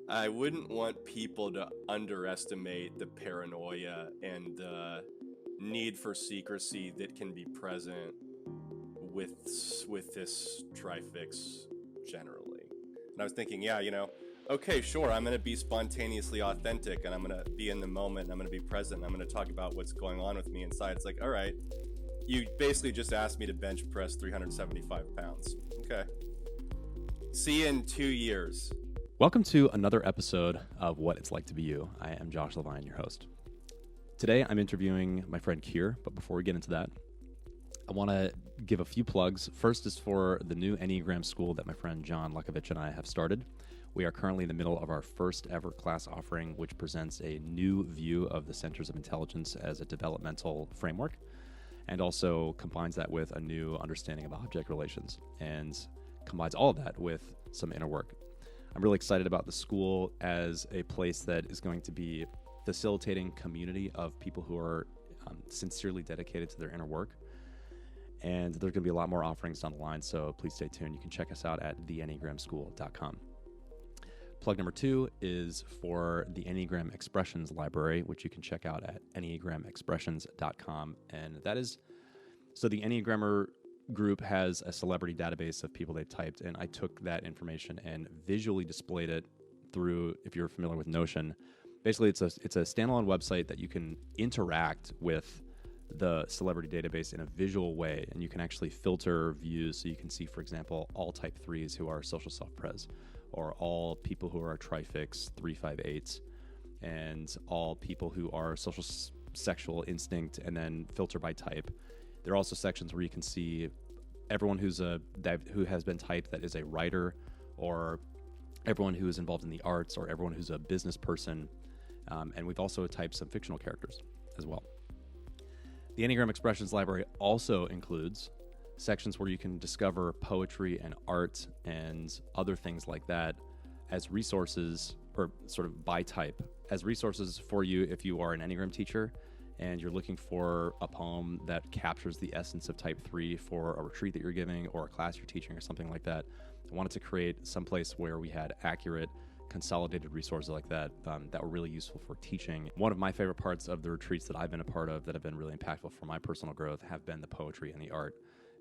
I wouldn't want people to underestimate the paranoia and the need for secrecy that can be present with this Trifix generally. And I was thinking, okay, sure, I'm going to be spontaneously authentic, and I'm going to be in the moment, and I'm going to be present, and I'm going to talk about what's going on with me inside. It's like, all right, you basically just asked me to bench press 375 pounds. Okay. See you in 2 years. Welcome to another episode of What It's Like to Be You. I am Josh Levine, your host. Today, I'm interviewing my friend Kier, but before we get into that, I want to give a few plugs. First is for the new Enneagram school that my friend John Lukovich and I have started. We are currently in the middle of our first ever class offering, which presents a new view of the centers of intelligence as a developmental framework, and also combines that with a new understanding of object relations, and combines all of that with some inner work. I'm really excited about the school as a place that is going to be facilitating community of people who are sincerely dedicated to their inner work. And there's going to be a lot more offerings down the line, so please stay tuned. You can check us out at theenneagramschool.com. Plug number 2 is for the Enneagram Expressions Library, which you can check out at enneagramexpressions.com. And that is, so the Enneagrammer group has a celebrity database of people they've typed, and I took that information and visually displayed it through, if you're familiar with Notion. Basically, it's a standalone website that you can interact with the celebrity database in a visual way, and you can actually filter views, so you can see, for example, all type 3s who are social self-pres, or all people who are Trifix 358s, and all people who are social sexual instinct, and then filter by type. There are also sections where you can see everyone who has been typed that is a writer, or everyone who is involved in the arts, or everyone who's a business person, and we've also typed some fictional characters as well. The Enneagram Expressions Library also includes sections where you can discover poetry and art and other things like that as resources, or sort of by type, as resources for you if you are an Enneagram teacher and you're looking for a poem that captures the essence of type 3 for a retreat that you're giving or a class you're teaching or something like that. I wanted to create some place where we had accurate, consolidated resources like that that were really useful for teaching. One of my favorite parts of the retreats that I've been a part of that have been really impactful for my personal growth have been the poetry and the art,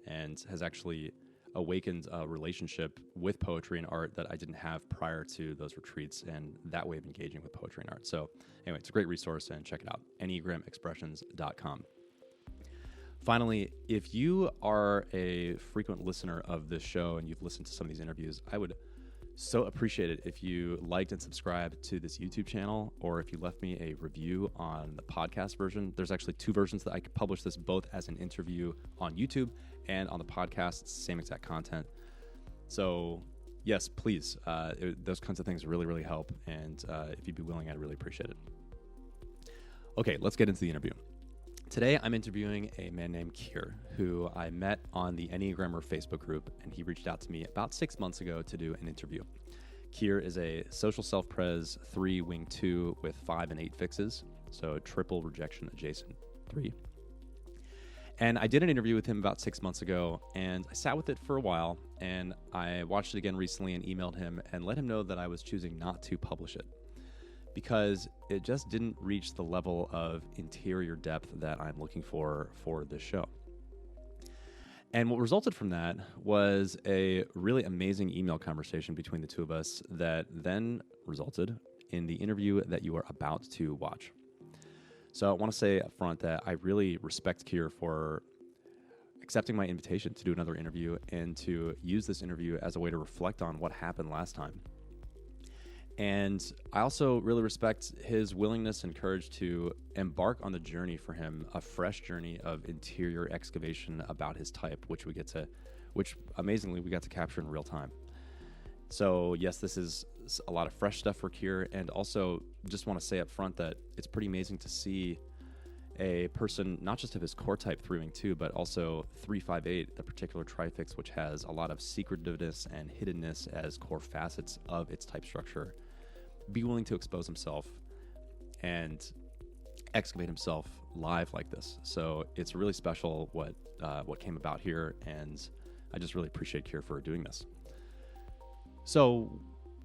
and has actually awakened a relationship with poetry and art that I didn't have prior to those retreats and that way of engaging with poetry and art. So anyway, it's a great resource, and check it out, enneagramexpressions.com. Finally, if you are a frequent listener of this show and you've listened to some of these interviews, I would so appreciate it if you liked and subscribed to this YouTube channel, or if you left me a review on the podcast version. There's actually 2 versions that I could publish this, both as an interview on YouTube and on the podcast. It's the same exact content. So yes, please, those kinds of things really, really help. And if you'd be willing, I'd really appreciate it. Okay, let's get into the interview. Today, I'm interviewing a man named Kier, who I met on the Enneagrammer Facebook group, and he reached out to me about 6 months ago to do an interview. Kier is a social self-pres 3 wing 2 with 5 and 8 fixes, so triple rejection adjacent 3. And I did an interview with him about 6 months ago, and I sat with it for a while, and I watched it again recently and emailed him and let him know that I was choosing not to publish it, because it just didn't reach the level of interior depth that I'm looking for this show. And what resulted from that was a really amazing email conversation between the two of us that then resulted in the interview that you are about to watch. So I want to say up front that I really respect Kier for accepting my invitation to do another interview and to use this interview as a way to reflect on what happened last time. And I also really respect his willingness and courage to embark on the journey for him, a fresh journey of interior excavation about his type, which amazingly we got to capture in real time. So yes, this is a lot of fresh stuff for Kier, and also just want to say up front that it's pretty amazing to see a person, not just of his core type 3 wing 2, but also 358, the particular Trifix, which has a lot of secretiveness and hiddenness as core facets of its type structure, be willing to expose himself and excavate himself live like this. So it's really special what came about here, and I just really appreciate Kier for doing this. So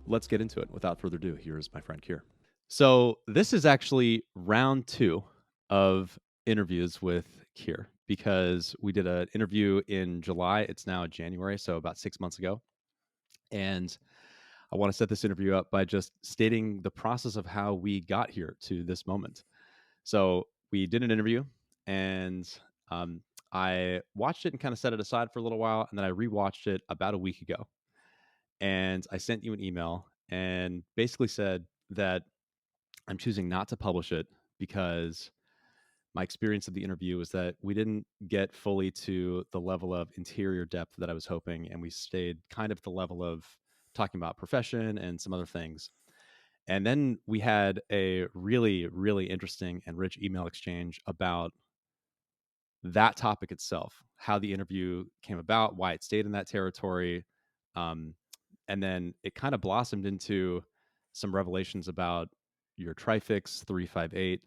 let's get into it. Without further ado, here's my friend Kier. So this is actually round 2 of interviews with Kier, because we did an interview in July. It's now January, so about 6 months ago. And I want to set this interview up by just stating the process of how we got here to this moment. So we did an interview, and I watched it and kind of set it aside for a little while, and then I rewatched it about a week ago. And I sent you an email and basically said that I'm choosing not to publish it because my experience of the interview was that we didn't get fully to the level of interior depth that I was hoping, and we stayed kind of at the level of talking about profession and some other things. And then we had a really, really interesting and rich email exchange about that topic itself, how the interview came about, why it stayed in that territory. And then it kind of blossomed into some revelations about your Trifix 358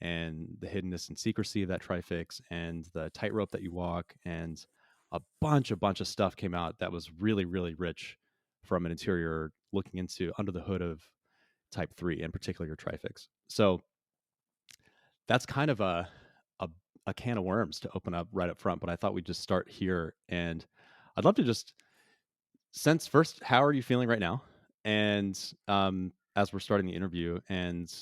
and the hiddenness and secrecy of that Trifix and the tightrope that you walk. And a bunch of stuff came out that was really, really rich from an interior looking into under the hood of type 3, in particular your Trifix. So that's kind of a can of worms to open up right up front, but I thought we'd just start here. And I'd love to just sense first, how are you feeling right now? And as we're starting the interview, and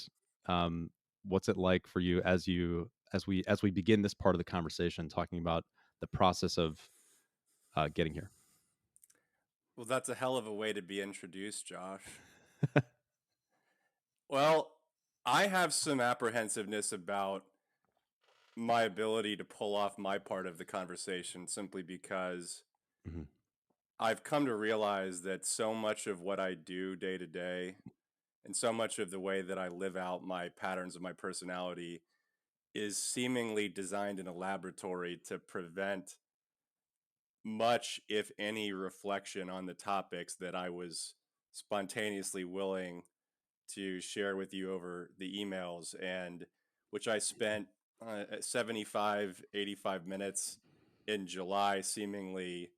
what's it like for you as we begin this part of the conversation, talking about the process of getting here. Well, that's a hell of a way to be introduced, Josh. Well, I have some apprehensiveness about my ability to pull off my part of the conversation simply because Mhm. I've come to realize that so much of what I do day to day and so much of the way that I live out my patterns of my personality is seemingly designed in a laboratory to prevent much, if any, reflection on the topics that I was spontaneously willing to share with you over the emails, and which I spent 75, 85 minutes in July seemingly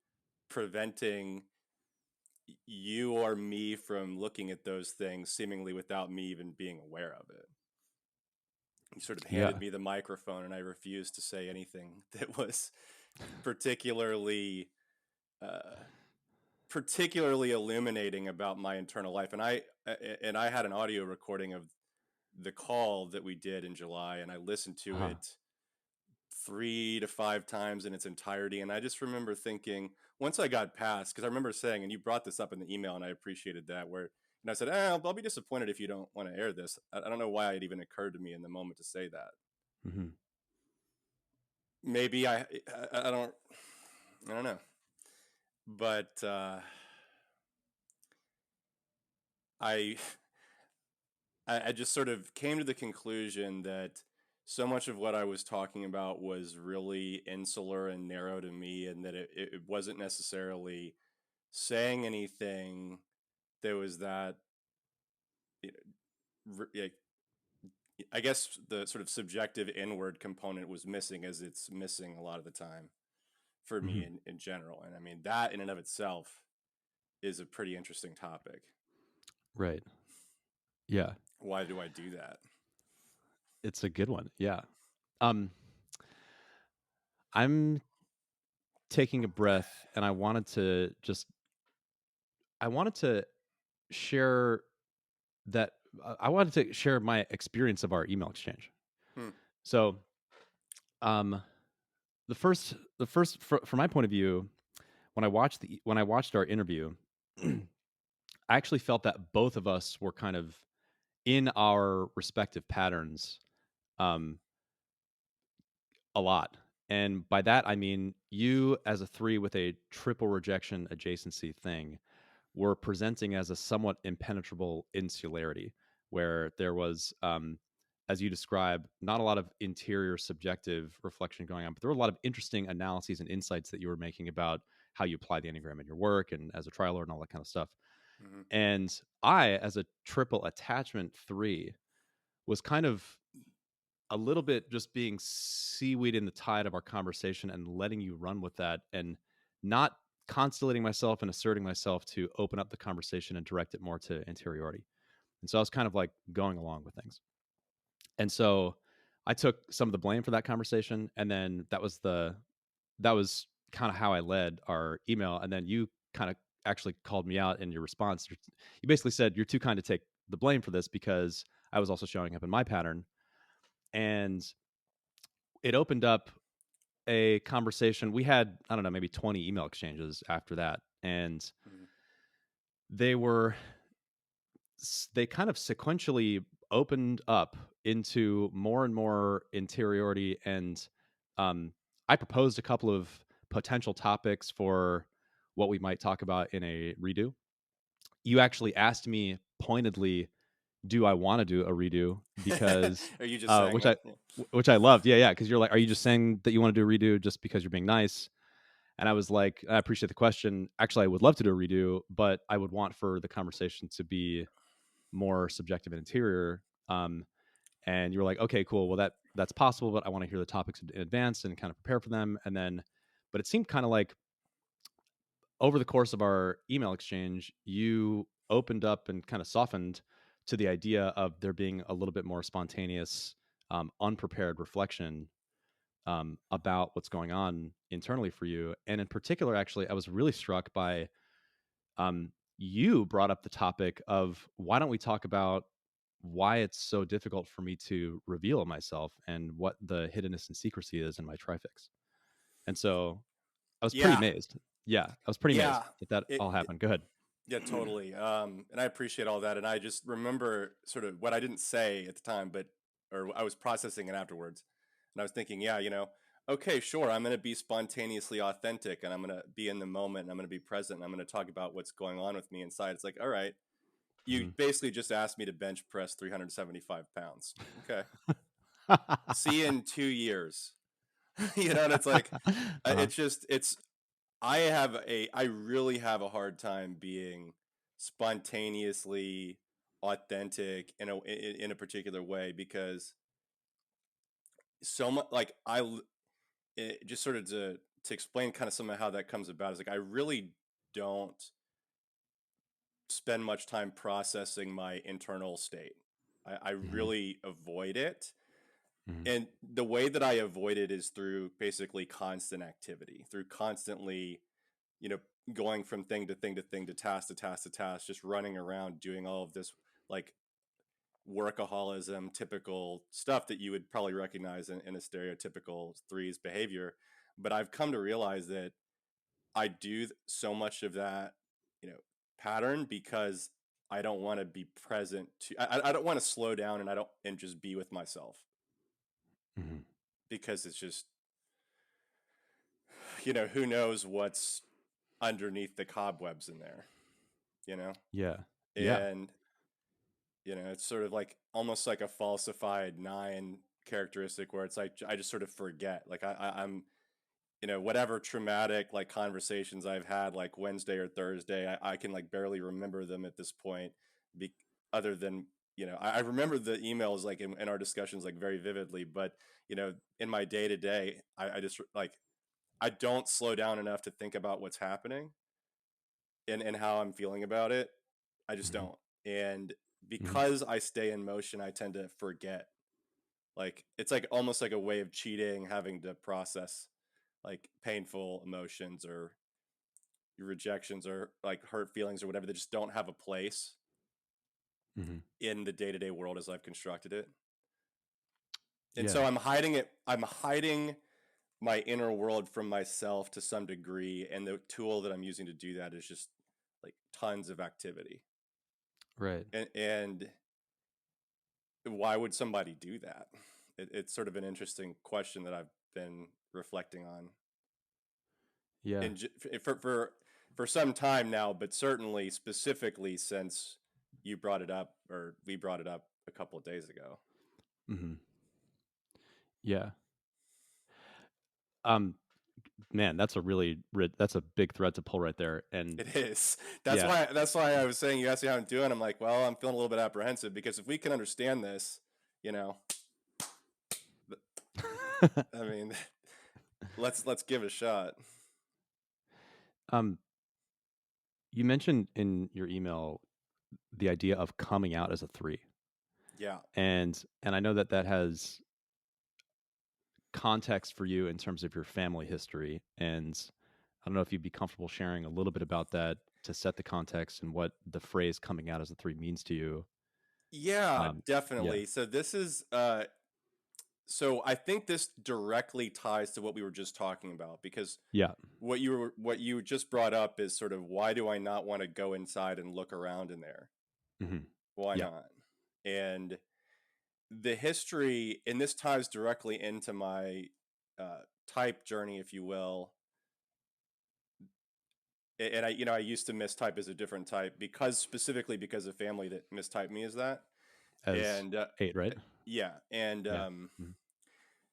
preventing you or me from looking at those things, seemingly without me even being aware of it. You sort of handed Yeah. me the microphone, and I refused to say anything that was particularly uh, particularly illuminating about my internal life. And I had an audio recording of the call that we did in July, and I listened to Uh-huh. it 3 to 5 times in its entirety. And I just remember thinking, once I got past, because I remember saying, and you brought this up in the email, and I appreciated that, where and I said, I'll be disappointed if you don't want to air this. I don't know why it even occurred to me in the moment to say that. Mm-hmm. Maybe I don't know, but I I just sort of came to the conclusion that so much of what I was talking about was really insular and narrow to me, and that it wasn't necessarily saying anything that was that, yeah, I guess the sort of subjective inward component was missing, as it's missing a lot of the time for Mm-hmm. me in general. And I mean, that in and of itself is a pretty interesting topic. Right. Yeah. Why do I do that? It's a good one. Yeah. Um, I'm taking a breath, and I wanted to share that I wanted to share my experience of our email exchange. Hmm. So, um, the first from my point of view, when I watched our interview, I actually felt that both of us were kind of in our respective patterns, um, a lot. And by that, I mean you as a 3 with a triple rejection adjacency thing were presenting as a somewhat impenetrable insularity, where there was, as you describe, not a lot of interior subjective reflection going on, but there were a lot of interesting analyses and insights that you were making about how you apply the Enneagram in your work and as a trialer and all that kind of stuff. Mm-hmm. And I, as a triple attachment 3, was kind of a little bit just being seaweed in the tide of our conversation and letting you run with that, and not constellating myself and asserting myself to open up the conversation and direct it more to interiority. And so I was kind of like going along with things. And so I took some of the blame for that conversation, and then that was kind of how I led our email. And then you kind of actually called me out in your response. You basically said you're too kind to take the blame for this because I was also showing up in my pattern. And it opened up a conversation. We had, I don't know, maybe 20 email exchanges after that. And they kind of sequentially opened up into more and more interiority. And I proposed a couple of potential topics for what we might talk about in a redo. You actually asked me pointedly, do I want to do a redo? Because Are you just saying that? which I loved. Yeah. Because you're like, are you just saying that you want to do a redo just because you're being nice? And I was like, I appreciate the question. Actually, I would love to do a redo, but I would want for the conversation to be more subjective and interior. And you were like, okay, cool. Well, that's possible, but I want to hear the topics in advance and kind of prepare for them. And then, but it seemed kind of like over the course of our email exchange, you opened up and kind of softened to the idea of there being a little bit more spontaneous, unprepared reflection about what's going on internally for you. And in particular, actually, I was really struck by you brought up the topic of why don't we talk about why it's so difficult for me to reveal myself and what the hiddenness and secrecy is in my trifix. And so I was pretty Yeah, amazed. Yeah, I was pretty yeah, amazed that all happened. Go ahead. yeah, totally. And I appreciate all that. And I just remember sort of what I didn't say at the time, or I was processing it afterwards. And I was thinking, yeah, okay, sure, I'm going to be spontaneously authentic, and I'm going to be in the moment, and I'm going to be present, and I'm going to talk about what's going on with me inside. It's like, all right, you Mm-hmm. basically just asked me to bench press 375 pounds. Okay. See you in 2 years. And it's like, Uh-huh. I really have a hard time being spontaneously authentic in a particular way, because so much, like, just sort of to explain kind of some of how that comes about is like, I really don't spend much time processing my internal state. I Mm-hmm. really avoid it. Mm-hmm. And the way that I avoid it is through basically constant activity, through constantly, you know, going from thing to thing to thing to task to task to task, just running around doing all of this, like, workaholism, typical stuff that you would probably recognize in a stereotypical threes behavior. But I've come to realize that I do so much of that, you know, pattern because I don't want to be present I don't want to slow down, and just be with myself, Mm-hmm. because it's just, who knows what's underneath the cobwebs in there, you know? Yeah. Yeah. And, it's sort of like almost like a falsified nine characteristic where it's like, I just sort of forget. Like, I'm, whatever traumatic, like, conversations I've had, like Wednesday or Thursday, I can, like, barely remember them at this point, be, other than, I remember the emails, like, in our discussions, like, very vividly, but, in my day to day, I just, like, I don't slow down enough to think about what's happening, and how I'm feeling about it. I just Mm-hmm. don't. And Mm-hmm. because I stay in motion, I tend to forget. Like, it's like almost like a way of cheating, having to process, like, painful emotions or your rejections or, like, hurt feelings or whatever that just don't have a place Mm-hmm. in the day-to-day world as I've constructed it. And so Yeah. I'm hiding it. I'm hiding my inner world from myself to some degree, and the tool that I'm using to do that is just, like, tons of activity. Right. And why would somebody do that? It's sort of an interesting question that I've been reflecting on, Yeah. and for some time now, but certainly specifically since you brought it up, or we brought it up a couple of days ago. Mm-hmm. Yeah. Um, Man, that's that's a big thread to pull right there. And It is. That's yeah. why. That's why I was saying, you asked me how I'm doing. I'm like, well, I'm feeling a little bit apprehensive, because if we can understand this, you know, I mean, let's give it a shot. Um, you mentioned in your email the idea of coming out as a three, Yeah. and I know that that has context for you in terms of your family history, and I don't know if you'd be comfortable sharing a little bit about that to set the context and what the phrase "coming out as a three" means to you. Yeah, Yeah, definitely. So this is so I think this directly ties to what we were just talking about, because yeah, what you just brought up is sort of, why do I not want to go inside and look around in there? hmm Why yeah, not? And the history, and this ties directly into my type journey, if you will. And I used to mistype as a different type, because specifically because of family that mistyped me as that. as And 8, right? yeah, and Yeah, mhm.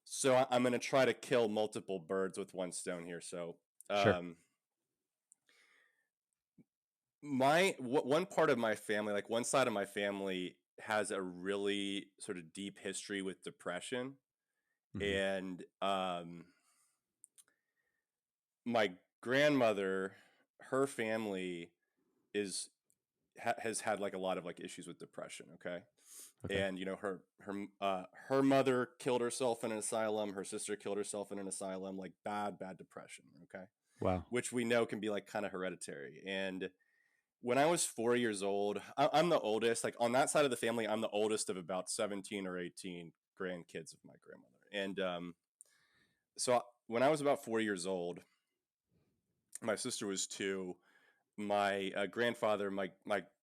so I'm going to try to kill multiple birds with one stone here. So Sure. um, one part of my family, like one side of my family, has a really sort of deep history with depression. hmm And my grandmother, her family is has had like a lot of like issues with depression. Okay. Okay. And her mother killed herself in an asylum, her sister killed herself in an asylum, like bad depression. Okay. Wow. Which we know can be like kind of hereditary. And when I was 4 years old, I'm the oldest. Like on that side of the family, I'm the oldest of about 17 or 18 grandkids of my grandmother. And when I was about 4 years old, my sister was two. My grandfather, my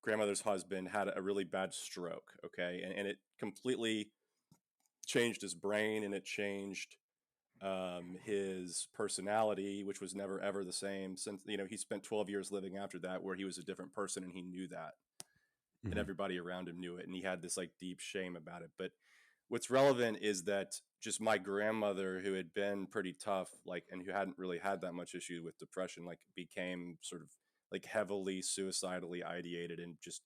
grandmother's husband, had a really bad stroke. Okay, and it completely changed his brain, and it changed his personality, which was never ever the same. Since he spent 12 years living after that, where he was a different person, and he knew that, and hmm everybody around him knew it, and he had this like deep shame about it. But what's relevant is that just my grandmother, who had been pretty tough, like, and who hadn't really had that much issue with depression, like became sort of like heavily suicidally ideated, and just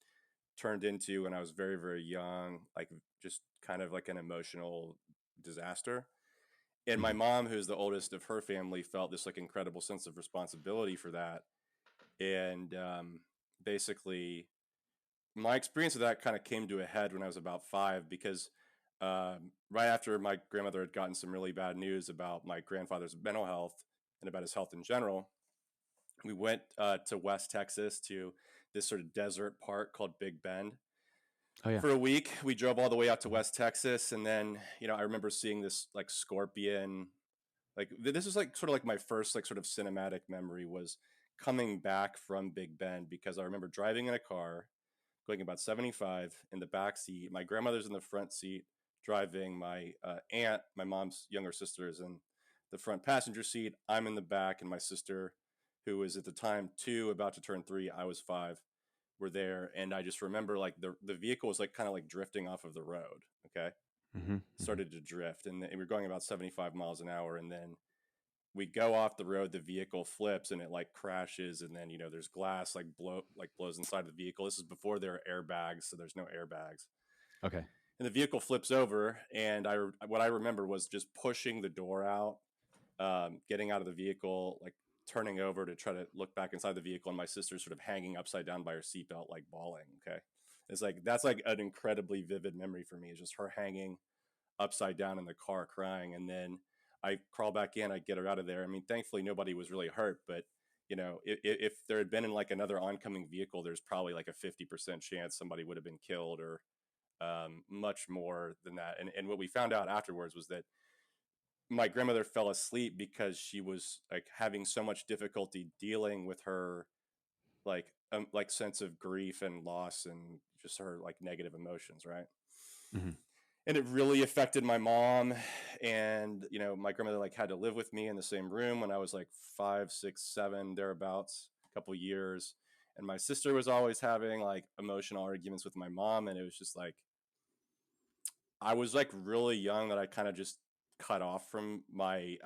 turned into, when I was very very young, like just kind of like an emotional disaster. And my hmm mom, who's the oldest of her family, felt this like incredible sense of responsibility for that. And basically my experience of that kind of came to a head when I was about five, because right after my grandmother had gotten some really bad news about my grandfather's mental health and about his health in general, we went to West Texas, to this sort of desert park called Big Bend Oh yeah. for a week. We drove all the way out to West Texas, and then I remember seeing this like scorpion. Like this was like sort of like my first like sort of cinematic memory, was coming back from Big Bend, because I remember driving in a car going about 75 in the back seat. My grandmother's in the front seat driving. My aunt, my mom's younger sister, is in the front passenger seat. I'm in the back, and my sister, who was at the time 2, about to turn 3, I was 5, were there. And I just remember like the vehicle was like kind of like drifting off of the road. Okay. hmm hmm Started to drift, and we were going about 75 miles an hour. And then we go off the road, the vehicle flips, and it like crashes. And then there's glass like blows inside the vehicle. This is before there are airbags, so there's no airbags. Okay. And the vehicle flips over, and what I remember was just pushing the door out, getting out of the vehicle, like turning over to try to look back inside the vehicle, and my sister's sort of hanging upside down by her seatbelt, like bawling. Okay. It's like, that's like an incredibly vivid memory for me, is just her hanging upside down in the car crying. And then I crawl back in, I get her out of there. I mean, thankfully nobody was really hurt, but if there had been in like another oncoming vehicle, there's probably like a 50% chance somebody would have been killed, or much more than that. And what we found out afterwards was that my grandmother fell asleep because she was like having so much difficulty dealing with her like sense of grief and loss, and just her like negative emotions, right? hmm And it really affected my mom. And my grandmother like had to live with me in the same room when I was like 5, 6, 7, thereabouts, a couple years. And my sister was always having like emotional arguments with my mom, and it was just like, I was like really young, that I kind of just cut off from I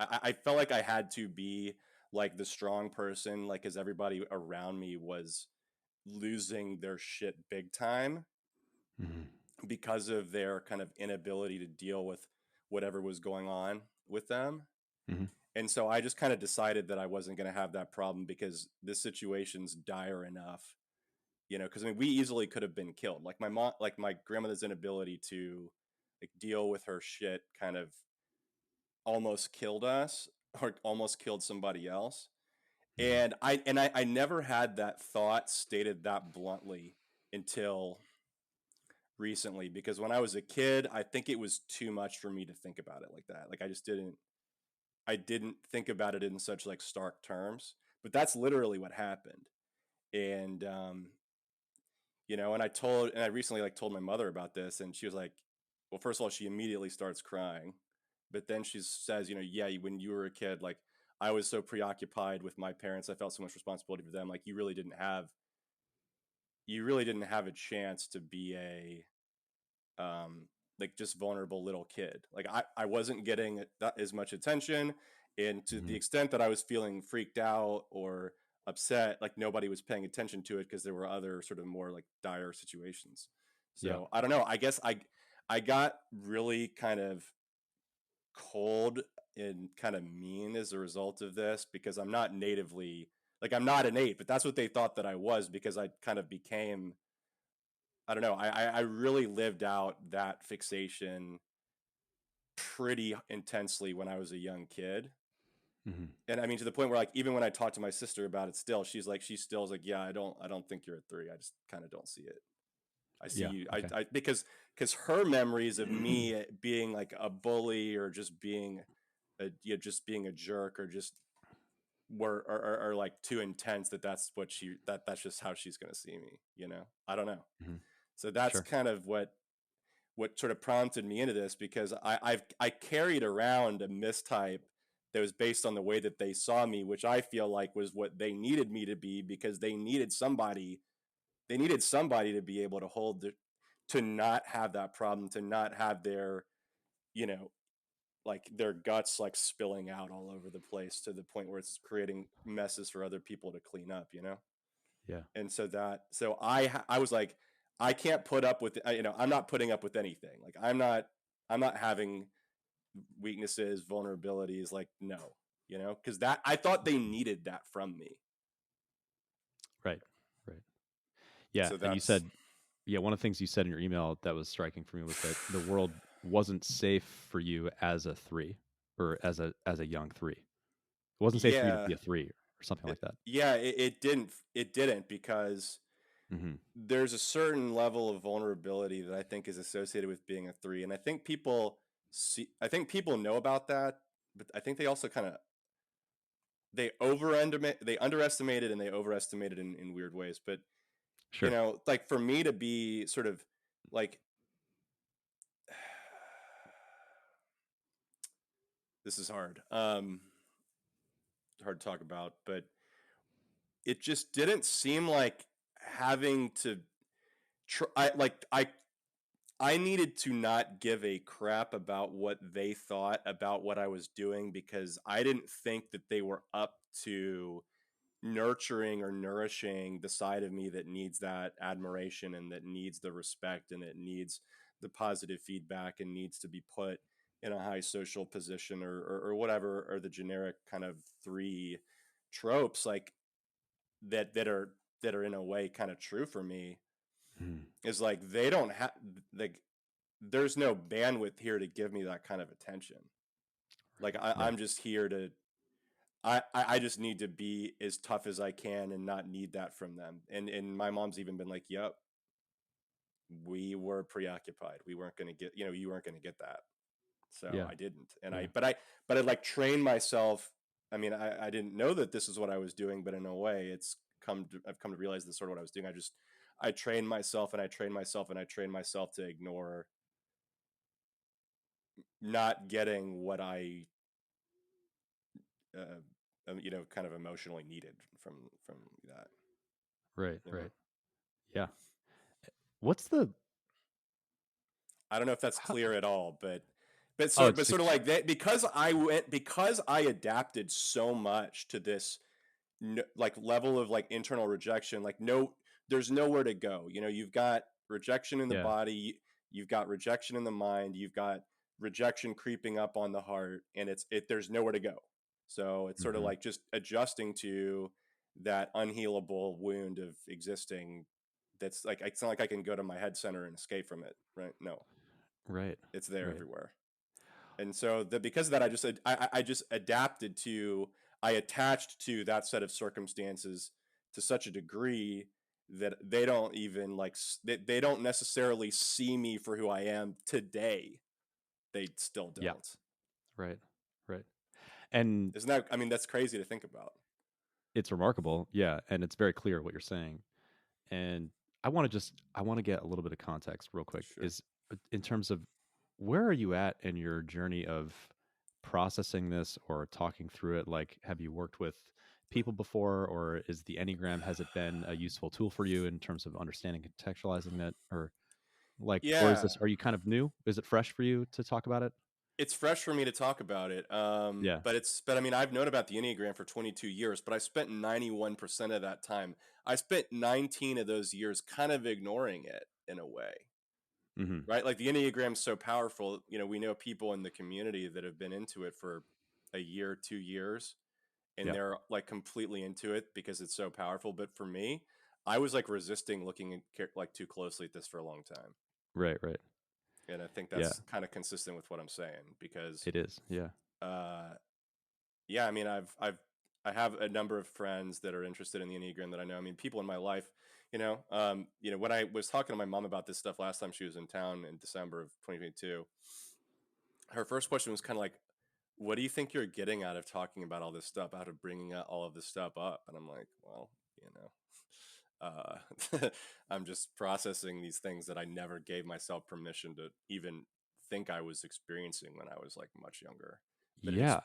felt like I had to be like the strong person, like, because everybody around me was losing their shit big time, hmm because of their kind of inability to deal with whatever was going on with them. hmm And so I just kind of decided that I wasn't going to have that problem because this situation's dire enough, because I mean, we easily could have been killed. Like my grandmother's inability to like deal with her shit kind of almost killed us or almost killed somebody else. Mhm. And I never had that thought stated that bluntly until recently, because when I was a kid, I think it was too much for me to think about it like that. Like I didn't think about it in such like stark terms, but that's literally what happened. And and I recently like told my mother about this, and she was like, well, first of all, she immediately starts crying, but then she says, yeah, when you were a kid, like I was so preoccupied with my parents, I felt so much responsibility for them. Like you really didn't have a chance to be a like just vulnerable little kid. Like I wasn't getting as much attention, and to the Mhm. extent that I was feeling freaked out or upset, like nobody was paying attention to it because there were other sort of more like dire situations. Yeah. So I don't know. I guess I got really kind of cold and kind of mean as a result of this, because I'm not natively like I'm not innate, but that's what they thought that I was, because I kind of became, I don't know. I really lived out that fixation pretty intensely when I was a young kid. Mhm. And I mean, to the point where like, even when I talk to my sister about it still, she still is like, yeah, I don't think you're a 3. I just kind of don't see it. I see Yeah. you. Okay. Because her memories of me being like a bully or just being just being a jerk or just are like too intense that's just how she's going to see me, I don't know. Mhm. So that's Sure. kind of what sort of prompted me into this, because I carried around a mistype that was based on the way that they saw me, which I feel like was what they needed me to be, because they needed somebody to be able to to not have that problem, to not have their, you know, like their guts like spilling out all over the place to the point where it's creating messes for other people to clean up. Yeah. And so I was like, I can't put up with, I'm not putting up with anything. Like I'm not having weaknesses, vulnerabilities, like no, because that I thought they needed that from me. Right. Right. Yeah. So And you that's said, yeah, one of the things you said in your email that was striking for me was that the world wasn't safe for you as a 3 or as a young 3. It wasn't safe for you to yeah, be a 3 or something like that. it didn't because Mhm. there's a certain level of vulnerability that I think is associated with being a 3, and I think people know about that, but I think they also kind of they underestimate it and they overestimate it in weird ways. But Sure. like for me to be sort of like this is hard to talk about, but it just didn't seem like having to try. I needed to not give a crap about what they thought about what I was doing, because I didn't think that they were up to nurturing or nourishing the side of me that needs that admiration and that needs the respect and it needs the positive feedback and needs to be put in a high social position, or whatever, or the generic kind of 3 tropes, like that are in a way kind of true for me. Mhm. Is like they don't have like there's no bandwidth here to give me that kind of attention. Like Right. I'm just here to I just need to be as tough as I can and not need that from them. And my mom's even been like, "Yep, we were preoccupied. We weren't going to get, you weren't going to get that." So Yeah. I didn't. And Yeah. but I like trained myself. I mean, I didn't know that this is what I was doing, but in a way I've come to realize this is sort of what I was doing. I trained myself and I trained myself and I trained myself to ignore not getting what I kind of emotionally needed from that. Right. You know, Right. Yeah. What's the I don't know if that's how, clear at all, but oh, but sort of like that, because I adapted so much to this like level of like internal rejection. Like no, there's nowhere to go. You've got rejection in the yeah. body, you've got rejection in the mind, you've got rejection creeping up on the heart, and there's nowhere to go. So it's sort of Mm-hmm. like just adjusting to that unhealable wound of existing. That's like, it's not like I can go to my head center and escape from it, right? No, Right. it's there Right. everywhere. And so because of that, I just adapted to, I attached to that set of circumstances to such a degree that they don't even like, they don't necessarily see me for who I am today. They still Yeah. don't. Right. Right. And Isn't that, I mean, that's crazy to think about. it's remarkable. Yeah. And it's very clear what you're saying. And I want to get a little bit of context real quick, Sure. is in terms of where are you at in your journey of processing this or talking through it? Like, have you worked with people before, or is the Enneagram, has it been a useful tool for you in terms of understanding, contextualizing that, or like, or is Yeah, this, are you kind of new? Is it fresh for you to talk about it? it's fresh for me to talk about it. Yeah. But I mean, I've known about the Enneagram for 22 years, but I spent 91% of that time. I spent 19 of those years kind of ignoring it in a way, Mm-hmm. right? Like the Enneagram's so powerful. You know, we know people in the community that have been into it for a year, 2 years, and Yeah. they're like completely into it because it's so powerful. But for me, I was like resisting looking like too closely at this for a long time. Right. Right. And I think Yeah. that's kind of consistent with what I'm saying because, It is. Yeah. uh, yeah, I mean, I have a number of friends that are interested in the Enneagram that I know. I mean, people in my life, when I was talking to my mom about this stuff last time she was in town in December of 2022, her first question was kind of like, "What do you think you're getting out of talking about all this stuff, out of bringing all of this stuff up?" And I'm like, "Well, I'm just processing these things that I never gave myself permission to even think I was experiencing when I was like much younger." But Yeah.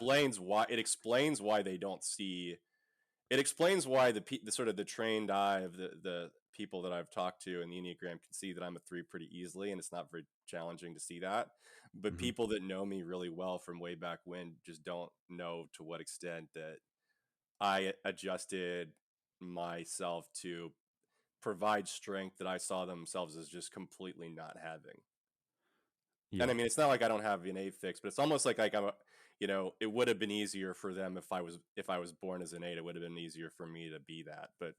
it explains why they don't see, it explains why the sort of the trained eye of the people that I've talked to in the Enneagram can see that I'm a 3 pretty easily, and it's not very challenging to see that. But Mm-hmm. people that know me really well from way back when just don't know to what extent that I adjusted myself to provide strength that I saw themselves as just completely not having. And Yeah. I mean, it's not like I don't have an A fix, but it's almost like it would have been easier for them if I was born as an eight. It would have been easier for me to be that, but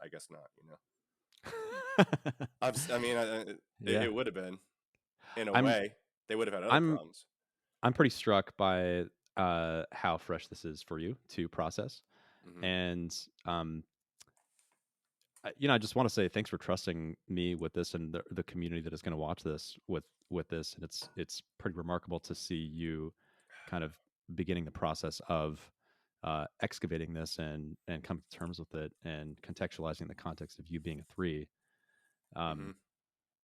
I guess not. I mean, Yeah. it would have been in a I'm way. They would have had other I'm problems. I'm pretty struck by how fresh this is for you to process, Hmm. and I just want to say thanks for trusting me with this and the community that is going to watch this with this, and it's pretty remarkable to see you kind of beginning the process of excavating this and coming to terms with it and contextualizing the context of you being a three. Hmm. Um,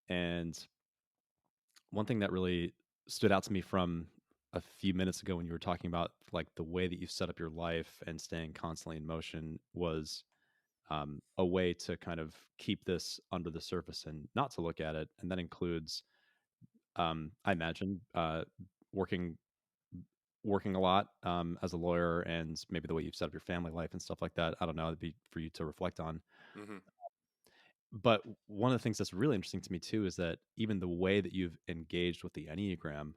and one thing that really stood out to me from a few minutes ago when you were talking about like the way that you set up your life and staying constantly in motion was a way to kind of keep this under the surface and not to look at it. And that includes, I imagine, working working a lot as a lawyer and maybe the way you've set up your family life and stuff like that. I don't know. It'd be for you to reflect on. Hmm. But one of the things that's really interesting to me too is that even the way that you've engaged with the Enneagram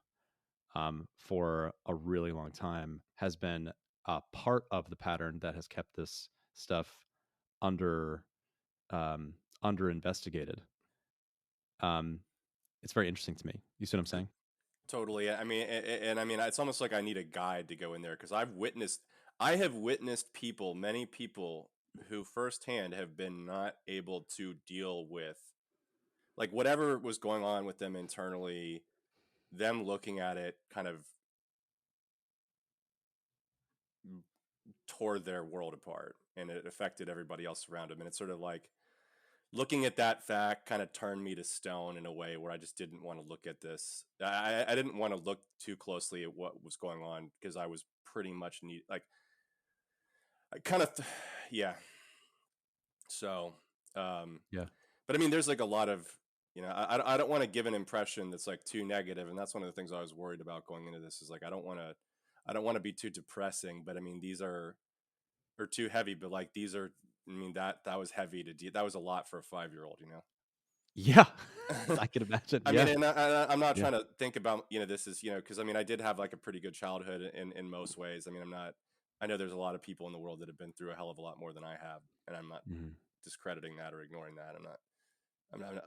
for a really long time has been a part of the pattern that has kept this stuff under under investigated. Um, it's very interesting to me. You see what I'm saying? Totally. I mean, and I mean, it's almost like I need a guide to go in there because I have witnessed people, many people who firsthand have been not able to deal with like whatever was going on with them internally, them looking at it kind of tore their world apart and it affected everybody else around them. And it's sort of like looking at that fact kind of turned me to stone in a way where I just didn't want to look at this. I didn't want to look too closely at what was going on because I was pretty much like I kind of, yeah. So, um, Yeah. but I mean, there's like a lot of, I don't want to give an impression that's like too negative, and that's one of the things I was worried about going into this is like I don't want to be too depressing, but I mean these are or too heavy, but like these are, I mean that was heavy to do. That was a lot for a 5-year-old, Yeah. I can imagine. I mean, Yeah. and I'm not Yeah. trying to think about this is because I mean I did have like a pretty good childhood in most ways. I mean I'm not I know there's a lot of people in the world that have been through a hell of a lot more than I have, and I'm not Mm-hmm. discrediting that or ignoring that.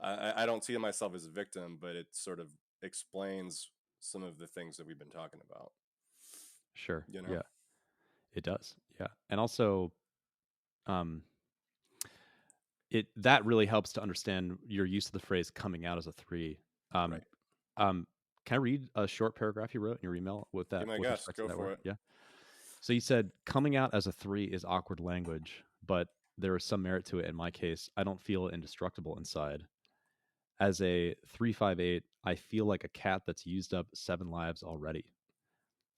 I don't see myself as a victim, but it sort of explains some of the things that we've been talking about. Sure. You know? Yeah, it does. Yeah. And also, um, it that really helps to understand your use of the phrase coming out as a three. Um, Right. um, can I read a short paragraph you wrote in your email Give my with guess. respect to Go that for word? it. Yeah. So you said coming out as a three is awkward language, but there is some merit to it. In my case, I don't feel indestructible inside. As a 358, I feel like a cat that's used up 7 lives already.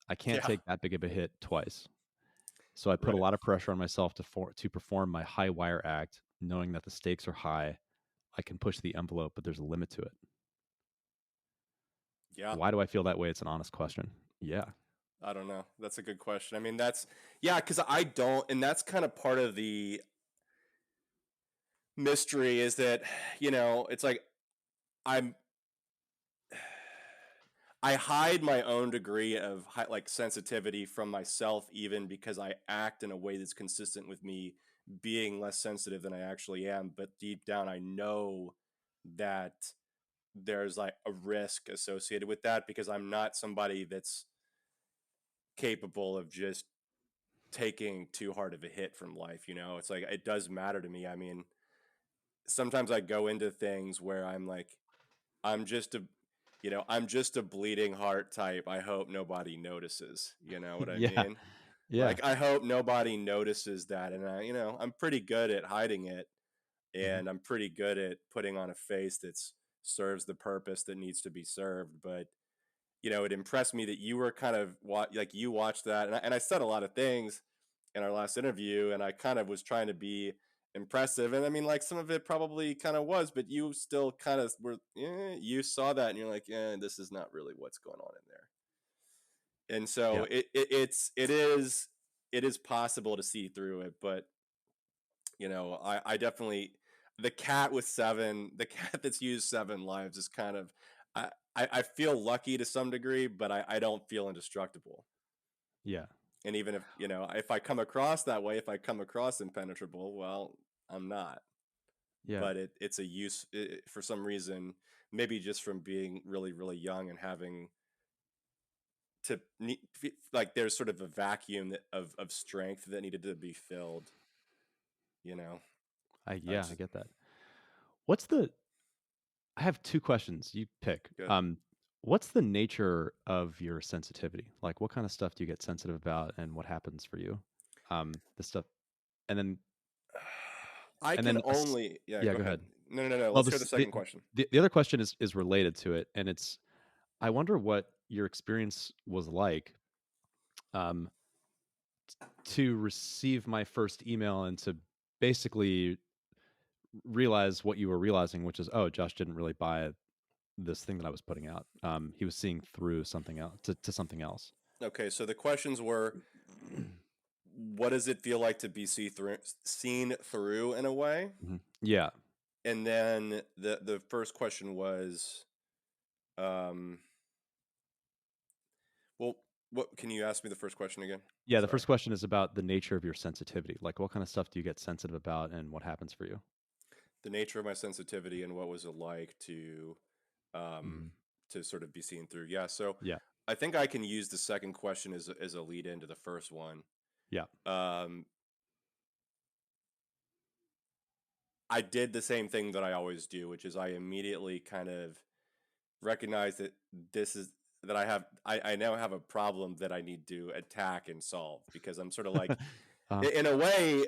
I can't Yeah. take that big of a hit twice. So I put a Right. lot of pressure on myself to perform my high wire act, knowing that the stakes are high. I can push the envelope, but there's a limit to it. Yeah. Why do I feel that way? It's an honest question. Yeah. I don't know. That's a good question. I mean, yeah, because I don't, and that's kind of part of the mystery is that, it's like I'm, I hide my own degree of like sensitivity from myself, even because I act in a way that's consistent with me being less sensitive than I actually am. But deep down, I know that there's like a risk associated with that because I'm not somebody that's capable of just taking too hard of a hit from life. It's like it does matter to me. I mean, sometimes I go into things where I'm like, I'm just a I'm just a bleeding heart type. I hope nobody notices. You know what I Yeah. mean? Yeah. Like I hope nobody notices that. And I'm pretty good at hiding it, Hmm. and I'm pretty good at putting on a face that serves the purpose that needs to be served. But it impressed me that you were kind of like you watched that, and I said a lot of things in our last interview, and I kind of was trying to be impressive, and I mean, like some of it probably kind of was, but you still kind of were. You saw that, and you're like, this is not really what's going on in there, and Yeah. so it is possible to see through it, but I definitely the cat with the cat that's used 7 lives is kind of. I feel lucky to some degree, but I don't feel indestructible. Yeah. And even if I come across that way, if I come across impenetrable, well, I'm not. Yeah. But it's a use for some reason, maybe just from being really, really young and having to like there's sort of a vacuum of strength that needed to be filled. You know, I I just get that. What's the I have 2 questions. You pick. good. What's the nature of your sensitivity? Like, what kind of stuff do you get sensitive about, and what happens for you? The stuff, and then I and can then a s only yeah. yeah, Go go ahead. ahead. No, no, no, no. Well, Let's hear the second question. the other question is related to it, and it's I wonder what your experience was like, um, to receive my first email and to basically realize what you were realizing, which is, oh, Josh didn't really buy this thing that I was putting out. He was seeing through something else to something else. Okay, so the questions were, what does it feel like to be seen through in a way? Mhm. Yeah. And then the first question was, um, well, what can you ask me the first question again? Yeah, the Sorry. first question is about the nature of your sensitivity. Like, what kind of stuff do you get sensitive about, and what happens for you? The nature of my sensitivity and what was it like um, Mhm. to sort of be seen through. Yeah, so Yeah. I think I can use the second question as a lead into the first one. Yeah. Um, I did the same thing that I always do, which is I immediately kind of recognize that this is that I now have a problem that I need to attack and solve because I'm sort of like uh, in a way.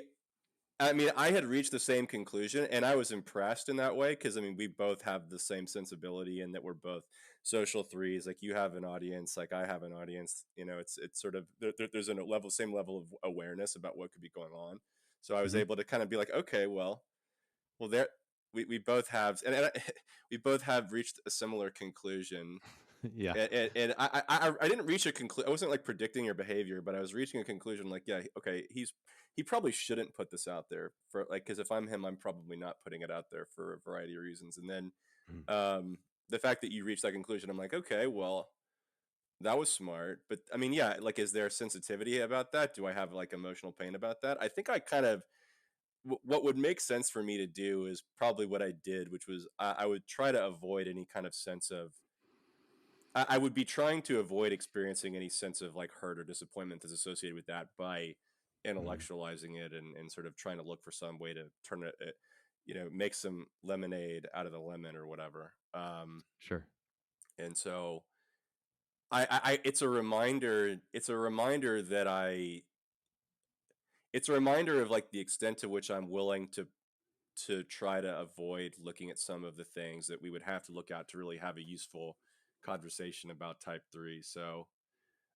I mean, I had reached the same conclusion, and I was impressed in that way because I mean, we both have the same sensibility, and that we're both social threes. Like you have an audience, like I have an audience. It's sort of there's a same level of awareness about what could be going on. So I was mhm. able to kind of be like, okay, well, there we both have, we both have reached a similar conclusion. Yeah. And I didn't reach a conclusion. I wasn't like predicting your behavior, but I was reaching a conclusion. Like, yeah, okay, he probably shouldn't put this out there for like because if I'm him, I'm probably not putting it out there for a variety of reasons. And then Mhm. the fact that you reached that conclusion, I'm like, okay, well, That was smart. But I mean, yeah, like, is there sensitivity about that? Do I have like emotional pain about that? I think I kind of, what would make sense for me to do is probably what I did, which was I would try to avoid any kind of sense of, I would be trying to avoid experiencing any sense of like hurt or disappointment that's associated with that by Mm, intellectualizing it, and sort of trying to look for some way to turn it, make some lemonade out of the lemon or whatever. sure. And so it's a reminder. It's a reminder of like the extent to which I'm willing to try to avoid looking at some of the things that we would have to look at to really have a useful conversation about type 3. So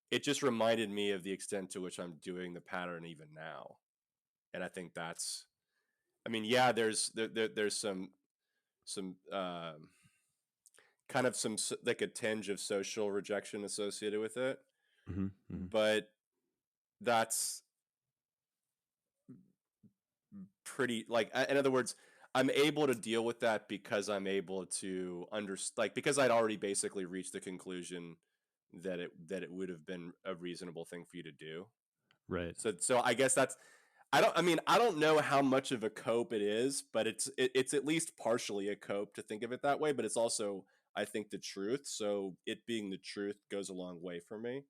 it just reminded me of the extent to which I'm doing the pattern even now. And I think that's, I mean, yeah, there's some kind of like a tinge of social rejection associated with it, Hmm. Hmm. but that's pretty, like, in other words, I'm able to deal with that because I'm able to like, because I'd already basically reached the conclusion that it would have been a reasonable thing for you to do. Right. So I guess that's, I mean, I don't know how much of a cope it is, but it's at least partially a cope to think of it that way, but it's also, I think, the truth. So it being the truth goes a long way for me.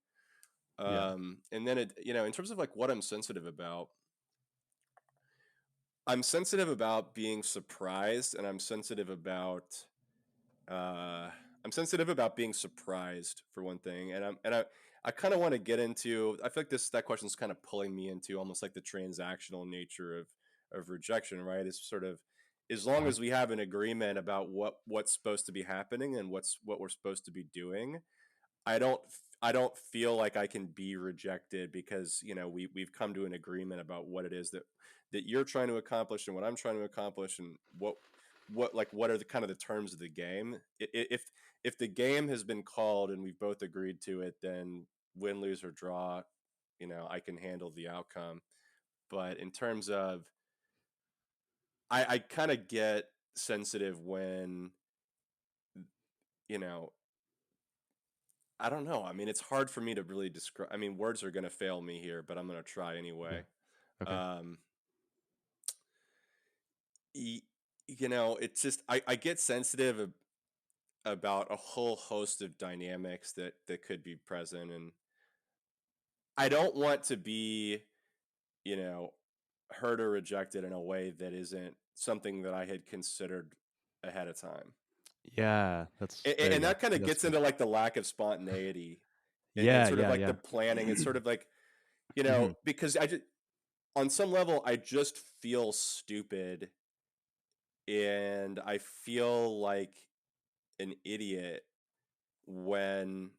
Yeah. And then in terms of like what I'm sensitive about, I'm sensitive about being surprised, and uh, I'm sensitive about being surprised, for one thing, I kind of want to get into. I feel like that question's kind of pulling me into almost like the transactional nature of rejection, right? It's sort of, as long Uh-huh. as we have an agreement about what's supposed to be happening and what we're supposed to be doing, I don't feel like I can be rejected, because we've come to an agreement about what it is that you're trying to accomplish and what I'm trying to accomplish, and what are the kind of the terms of the game. If the game has been called and we've both agreed to it, then win, lose, or draw, I can handle the outcome. But in terms of, I kind of get sensitive when, you know I don't know. I mean, it's hard for me to really describe. I mean, words are going to fail me here, but I'm going to try Okay. anyway. Okay. Um, y- it's just, I get sensitive about a whole host of dynamics that could be present, and I don't want to be, you know, hurt or rejected in a way that isn't something that I had considered ahead of time. Yeah. That's And, there. You and go. that kind of That's gets good. into like the lack of spontaneity, and Yeah. sort of Yeah. like the Yeah. planning. It's sort of like, Hmm. because on some level, I just feel stupid, and I feel like an idiot when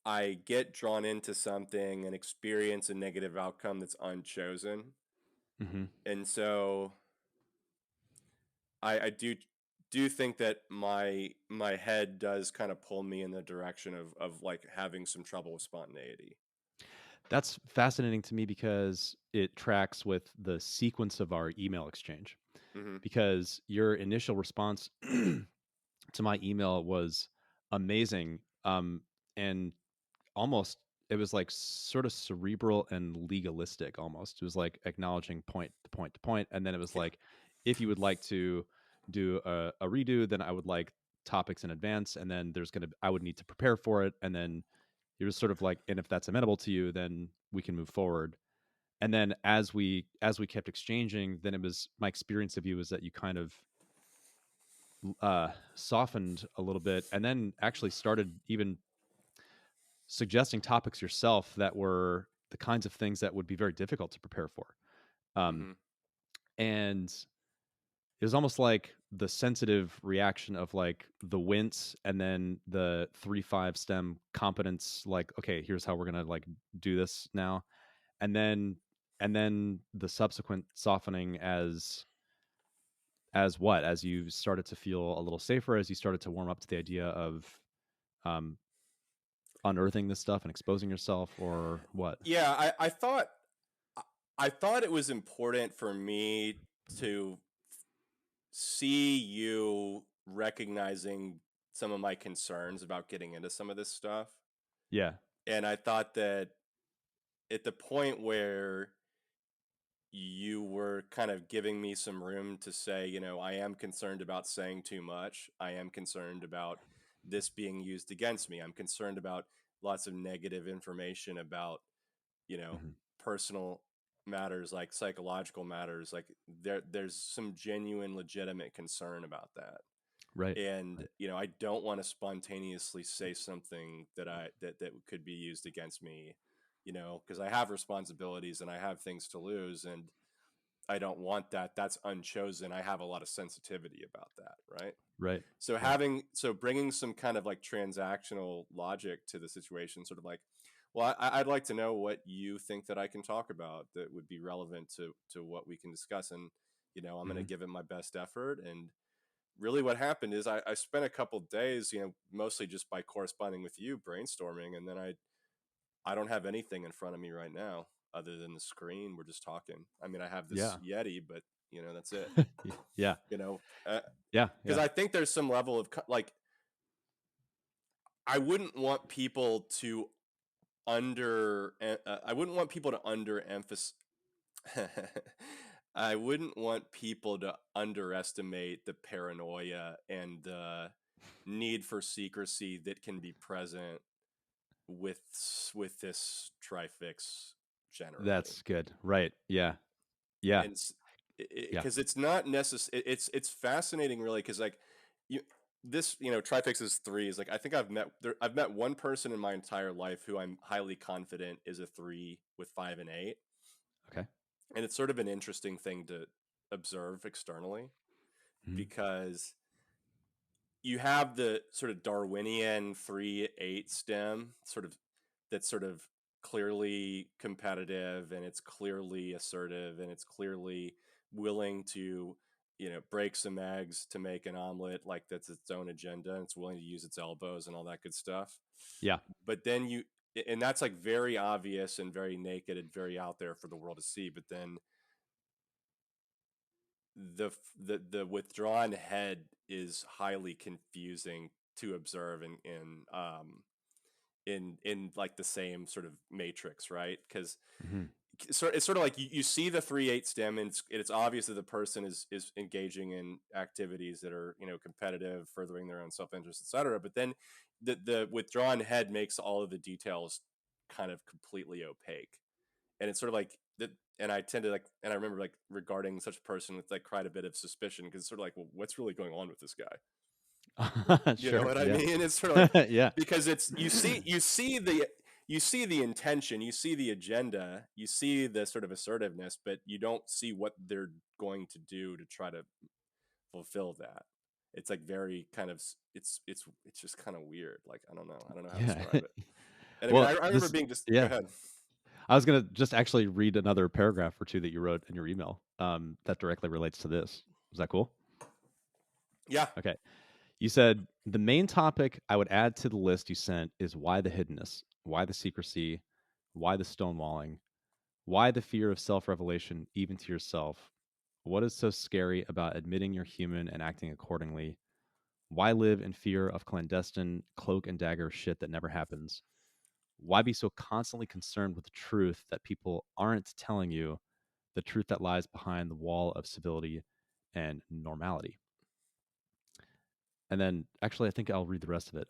I get drawn into something and experience a negative outcome that's unchosen. Hmm. And so I do think that my head does kind of pull me in the direction of like having some trouble with spontaneity. That's fascinating to me because it tracks with the sequence of our email exchange. Mm-hmm. Because your initial response to my email was amazing, and almost it was like sort of cerebral and legalistic. Almost, it was like acknowledging point to point to point, and then it was Yeah. like, if you would like to do a redo, then I would like topics in advance, and then I would need to prepare for it, and then it was sort of like, and if that's amenable to you, then we can move forward. And then as we kept exchanging, then it was my experience of you was that you kind of softened a little bit, and then actually started even suggesting topics yourself that were the kinds of things that would be very difficult to prepare for. Um, Mm-hmm. and it was almost like the sensitive reaction of like the wince, and then the 3-5 stem competence, like, okay, here's how we're gonna like do this now. And then and then the subsequent softening as you started to feel a little safer, as you started to warm up to the idea of um, unearthing this stuff and exposing yourself, or what? Yeah, I thought it was important for me to see you recognizing some of my concerns about getting into some of this stuff. Yeah. And I thought that at the point where you were kind of giving me some room to say, I am concerned about saying too much. I am concerned about this being used against me. I'm concerned about lots of negative information about, you know, Hmm. personal matters, like psychological matters. Like there's some genuine, legitimate concern about that. Right. And, Right. I don't want to spontaneously say something that could be used against me, because I have responsibilities and I have things to lose, and I don't want that. That's unchosen. I have a lot of sensitivity about that, right? Right. So Right. bringing some kind of like transactional logic to the situation, sort of like, well, I'd like to know what you think that I can talk about that would be relevant to what we can discuss, and I'm going to Hmm. give it my best effort. And really, what happened is I spent a couple days, mostly just by corresponding with you, brainstorming, and then I don't have anything in front of me right now other than the screen. We're just talking. I mean, I have this Yeah. Yeti, but that's it. Yeah. You know, Yeah. because Yeah. I think there's some level of like I wouldn't want people to I wouldn't want people to underemphasize. I wouldn't want people to underestimate the paranoia and the need for secrecy that can be present with this trifix generally. That's good. Right. Yeah. Yeah. And Yeah. because it's not necessary, it's fascinating, really, because like you this trifix is threes. Like, I think I've met one person in my entire life who I'm highly confident is a three with 5 and 8, Okay. and it's sort of an interesting thing to observe externally, Hmm. because you have the sort of Darwinian 3-8 stem, that's sort of clearly competitive, and it's clearly assertive, and it's clearly willing to break some eggs to make an omelet. Like, that's its own agenda, and it's willing to use its elbows and all that good stuff. Yeah. But then and that's like very obvious and very naked and very out there for the world to see. But then the withdrawn head is highly confusing to observe in like the same sort of matrix, right? Because Hmm. it's sort of like you see the 3-8 stem, and it's obvious that the person is engaging in activities that are competitive, furthering their own self-interest, etc. But then the withdrawn head makes all of the details kind of completely opaque, and it's sort of like that. And I tend to like, and I remember like regarding such a person with like quite a bit of suspicion, because it's sort of like, well, what's really going on with this guy? You know Sure. what I Yeah. mean? It's sort of like, Yeah. because it's you see the intention, you see the agenda, you see the sort of assertiveness, but you don't see what they're going to do to try to fulfill that. It's like very kind of it's just kind of weird. Like, I don't know how to Yeah. describe it. And I mean, Well, I remember this. being just go Yeah. ahead. I was gonna just actually read another paragraph or two that you wrote in your email that directly relates to this. Is that cool? Yeah. Okay. You said the main topic I would add to the list you sent is why the hiddenness, why the secrecy, why the stonewalling, why the fear of self-revelation, even to yourself. What is so scary about admitting you're human and acting accordingly? Why live in fear of clandestine cloak and dagger shit that never happens? Why be so constantly concerned with the truth that people aren't telling you, the truth that lies behind the wall of civility and normality? And then, actually, I think I'll read the rest of it.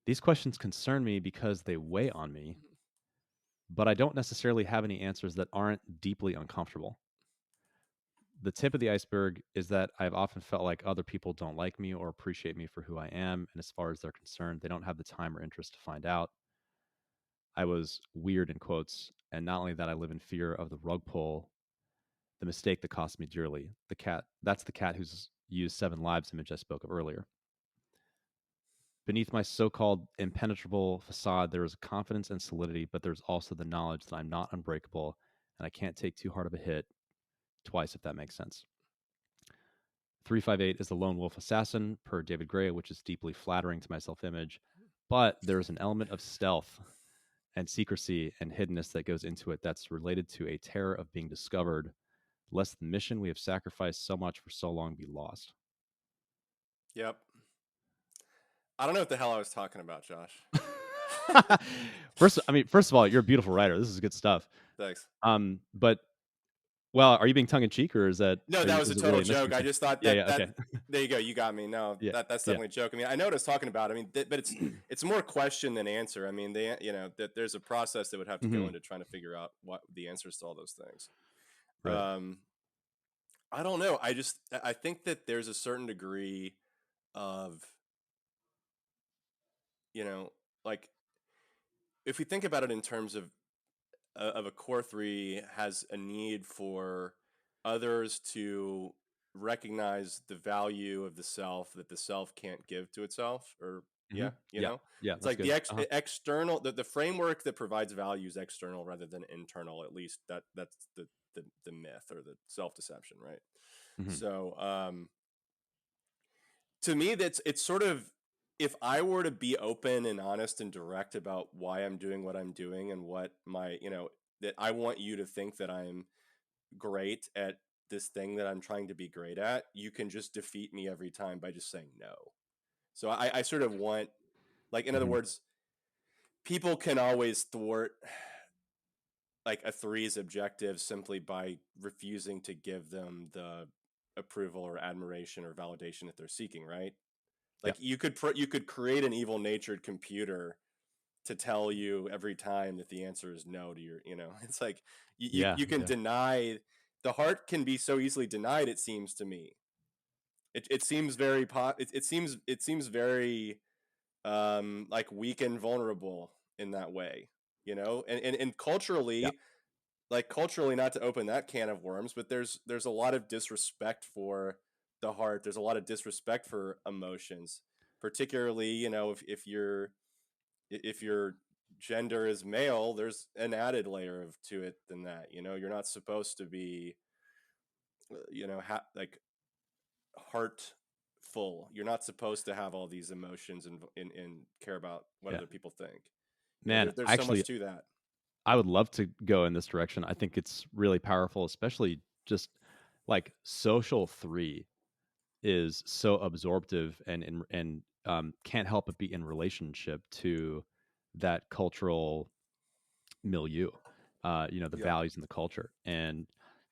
These questions concern me because they weigh on me, but I don't necessarily have any answers that aren't deeply uncomfortable. The tip of the iceberg is that I've often felt like other people don't like me or appreciate me for who I am. And as far as they're concerned, they don't have the time or interest to find out. I was weird in quotes. And not only that, I live in fear of the rug pull, the mistake that cost me dearly. The cat, that's the cat who's used 7 lives image I spoke of earlier. Beneath my so called impenetrable facade, there is confidence and solidity, but there's also the knowledge that I'm not unbreakable and I can't take too hard of a hit twice, if that makes sense. 358 is the lone wolf assassin, per David Gray, which is deeply flattering to my self image, but there's an element of stealth and secrecy and hiddenness that goes into it that's related to a terror of being discovered, lest the mission we have sacrificed so much for so long be lost. Yep. I don't know what the hell I was talking about, Josh. First of all, you're a beautiful writer. This is good stuff. Thanks. But well, are you being tongue in cheek, or is that No, that was a is it total really a joke. I Mistyping? just thought Yeah, that yeah, okay, there you go. You got me. No, yeah, that's yeah. definitely a joke. I mean, I know what I was talking about. I mean, but it's more question than answer. I mean, that there's a process that would have to go Hmm. into trying to figure out what the answers to all those things. Right. Um, I don't know. I think that there's a certain degree of, you know, like if we think about it in terms of a core three has a need for others to recognize the value of the self that the self can't give to itself, or Hmm. yeah, Yeah, yeah, it's that's like good. external, the framework that provides value is external rather than internal. At least that's the myth or the self-deception, right? Hmm. So to me, it's sort of, if I were to be open and honest and direct about why I'm doing what I'm doing and what my, that I want you to think that I'm great at this thing that I'm trying to be great at, you can just defeat me every time by just saying no. So I sort of want, like, in other Hmm. words, people can always thwart like a three's objective simply by refusing to give them the approval or admiration or validation that they're seeking, right? Yeah, Like you could create an evil natured computer to tell you every time that the answer is no to your, it's like yeah, you can yeah, deny. The heart can be so easily denied, it seems to me. It seems very it seems very like weak and vulnerable in that way, and yeah, culturally, like culturally, not to open that can of worms, but there's a lot of disrespect for the heart. There's a lot of disrespect for emotions, particularly, if your gender is male, there's an added layer of to it than that. You're not supposed to be, like heartful. You're not supposed to have all these emotions and care about what yeah. other people think. Man, There's so actually, much to that. I would love to go in this direction. I think it's really powerful, especially just like social three is so absorptive and can't help but be in relationship to that cultural milieu. The Yeah. values and the culture, and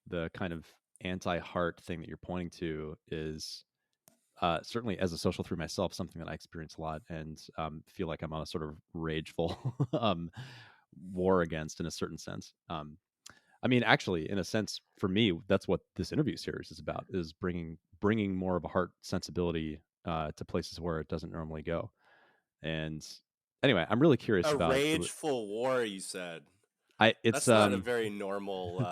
the kind of anti-heart thing that you're pointing to is certainly, as a social three myself, something that I experience a lot, and feel like I'm on a sort of rageful war against in a certain sense. Actually, in a sense, for me, that's what this interview series is about: is bringing more of a heart sensibility to places where it doesn't normally go. And anyway, I'm really curious A about rageful war, you said. I. It's That's not a very normal.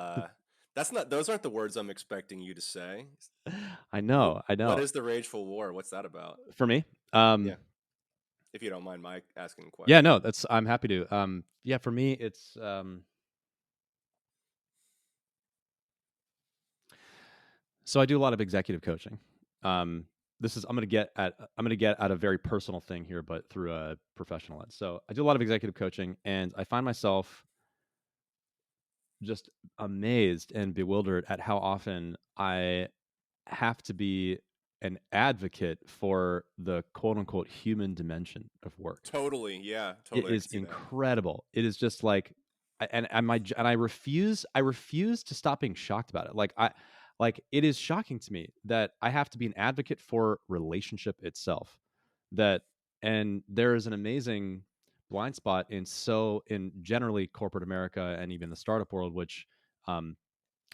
That's not. Those aren't the words I'm expecting you to say. I What know, I What know. is the rageful war? What's that about? For me, Yeah, if you don't mind my asking a yeah, question. no, that's I'm happy to. Yeah, for me, it's so I do a lot of executive coaching. This is I'm gonna get at a very personal thing here, but through a professional lens. So I do a lot of executive coaching, and I find myself just amazed and bewildered at how often I have to be an advocate for the quote unquote human dimension of work. Totally. Yeah. It Totally. I is can see that. incredible. It is just like, and I refuse to stop being shocked about it. Like it is shocking to me that I have to be an advocate for relationship itself. That and there is an amazing blind spot in generally corporate America and even the startup world, which um,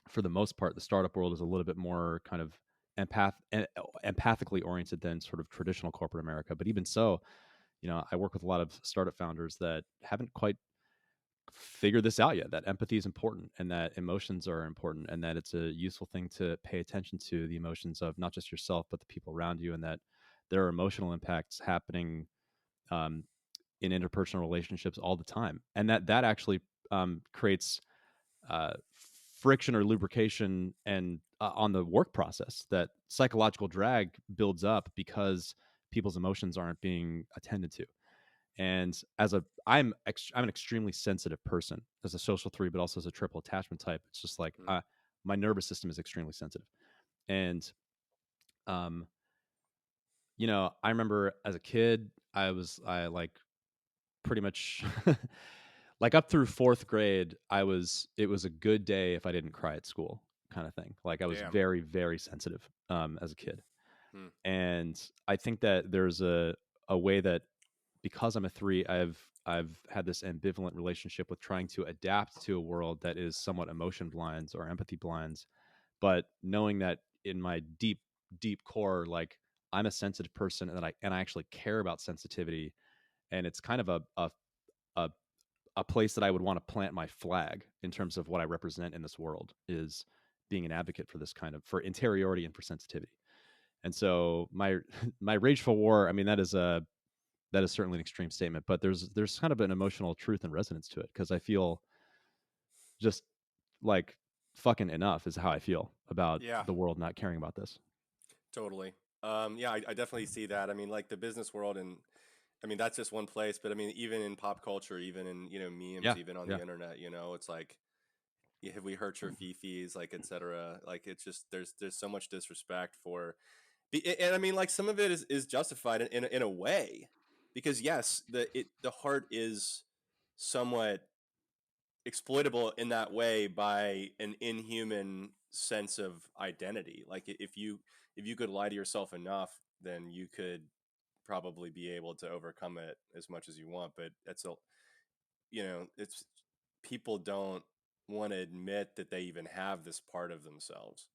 for the most part, the startup world is a little bit more kind of empathically oriented than sort of traditional corporate America. But even so, I work with a lot of startup founders that haven't quite figured this out yet, that empathy is important and that emotions are important and that it's a useful thing to pay attention to the emotions of not just yourself, but the people around you, and that there are emotional impacts happening um, in interpersonal relationships all the time. And that actually creates uh, friction or lubrication and on the work process, that psychological drag builds up because people's emotions aren't being attended to. And I'm an extremely sensitive person as a social three, but also as a triple attachment type. It's just like Mm. my nervous system is extremely sensitive. And um, I remember as a kid, I like pretty much like up through fourth grade, it was a good day if I didn't cry at school, kind of thing. Like I was Damn. very, very sensitive as a kid. Hmm. And I think that there's a way that because I'm a three, I've had this ambivalent relationship with trying to adapt to a world that is somewhat emotion blinds or empathy blinds, but knowing that in my deep core, like I'm a sensitive person and I actually care about sensitivity, and it's kind of a a place that I would want to plant my flag in terms of what I represent in this world is being an advocate for this kind of for interiority and for sensitivity. And so my my rageful war, I mean, that is certainly an extreme statement, but there's kind of an emotional truth and resonance to it because I feel just like fucking enough is how I feel about Yeah, the world not caring about this. totally. Yeah, I definitely see that. I mean, like the business world, and I mean that's just one place, but I mean even in pop culture, even in memes, Yeah, even on yeah, the internet, it's like, yeah, have we hurt your fifis, like etc. Like it's just there's so much disrespect for, and I mean like some of it is justified in a way, because yes, the heart is somewhat exploitable in that way by an inhuman sense of identity. Like if you could lie to yourself enough, then you could probably be able to overcome it as much as you want. But it's people don't want to admit that they even have this part of themselves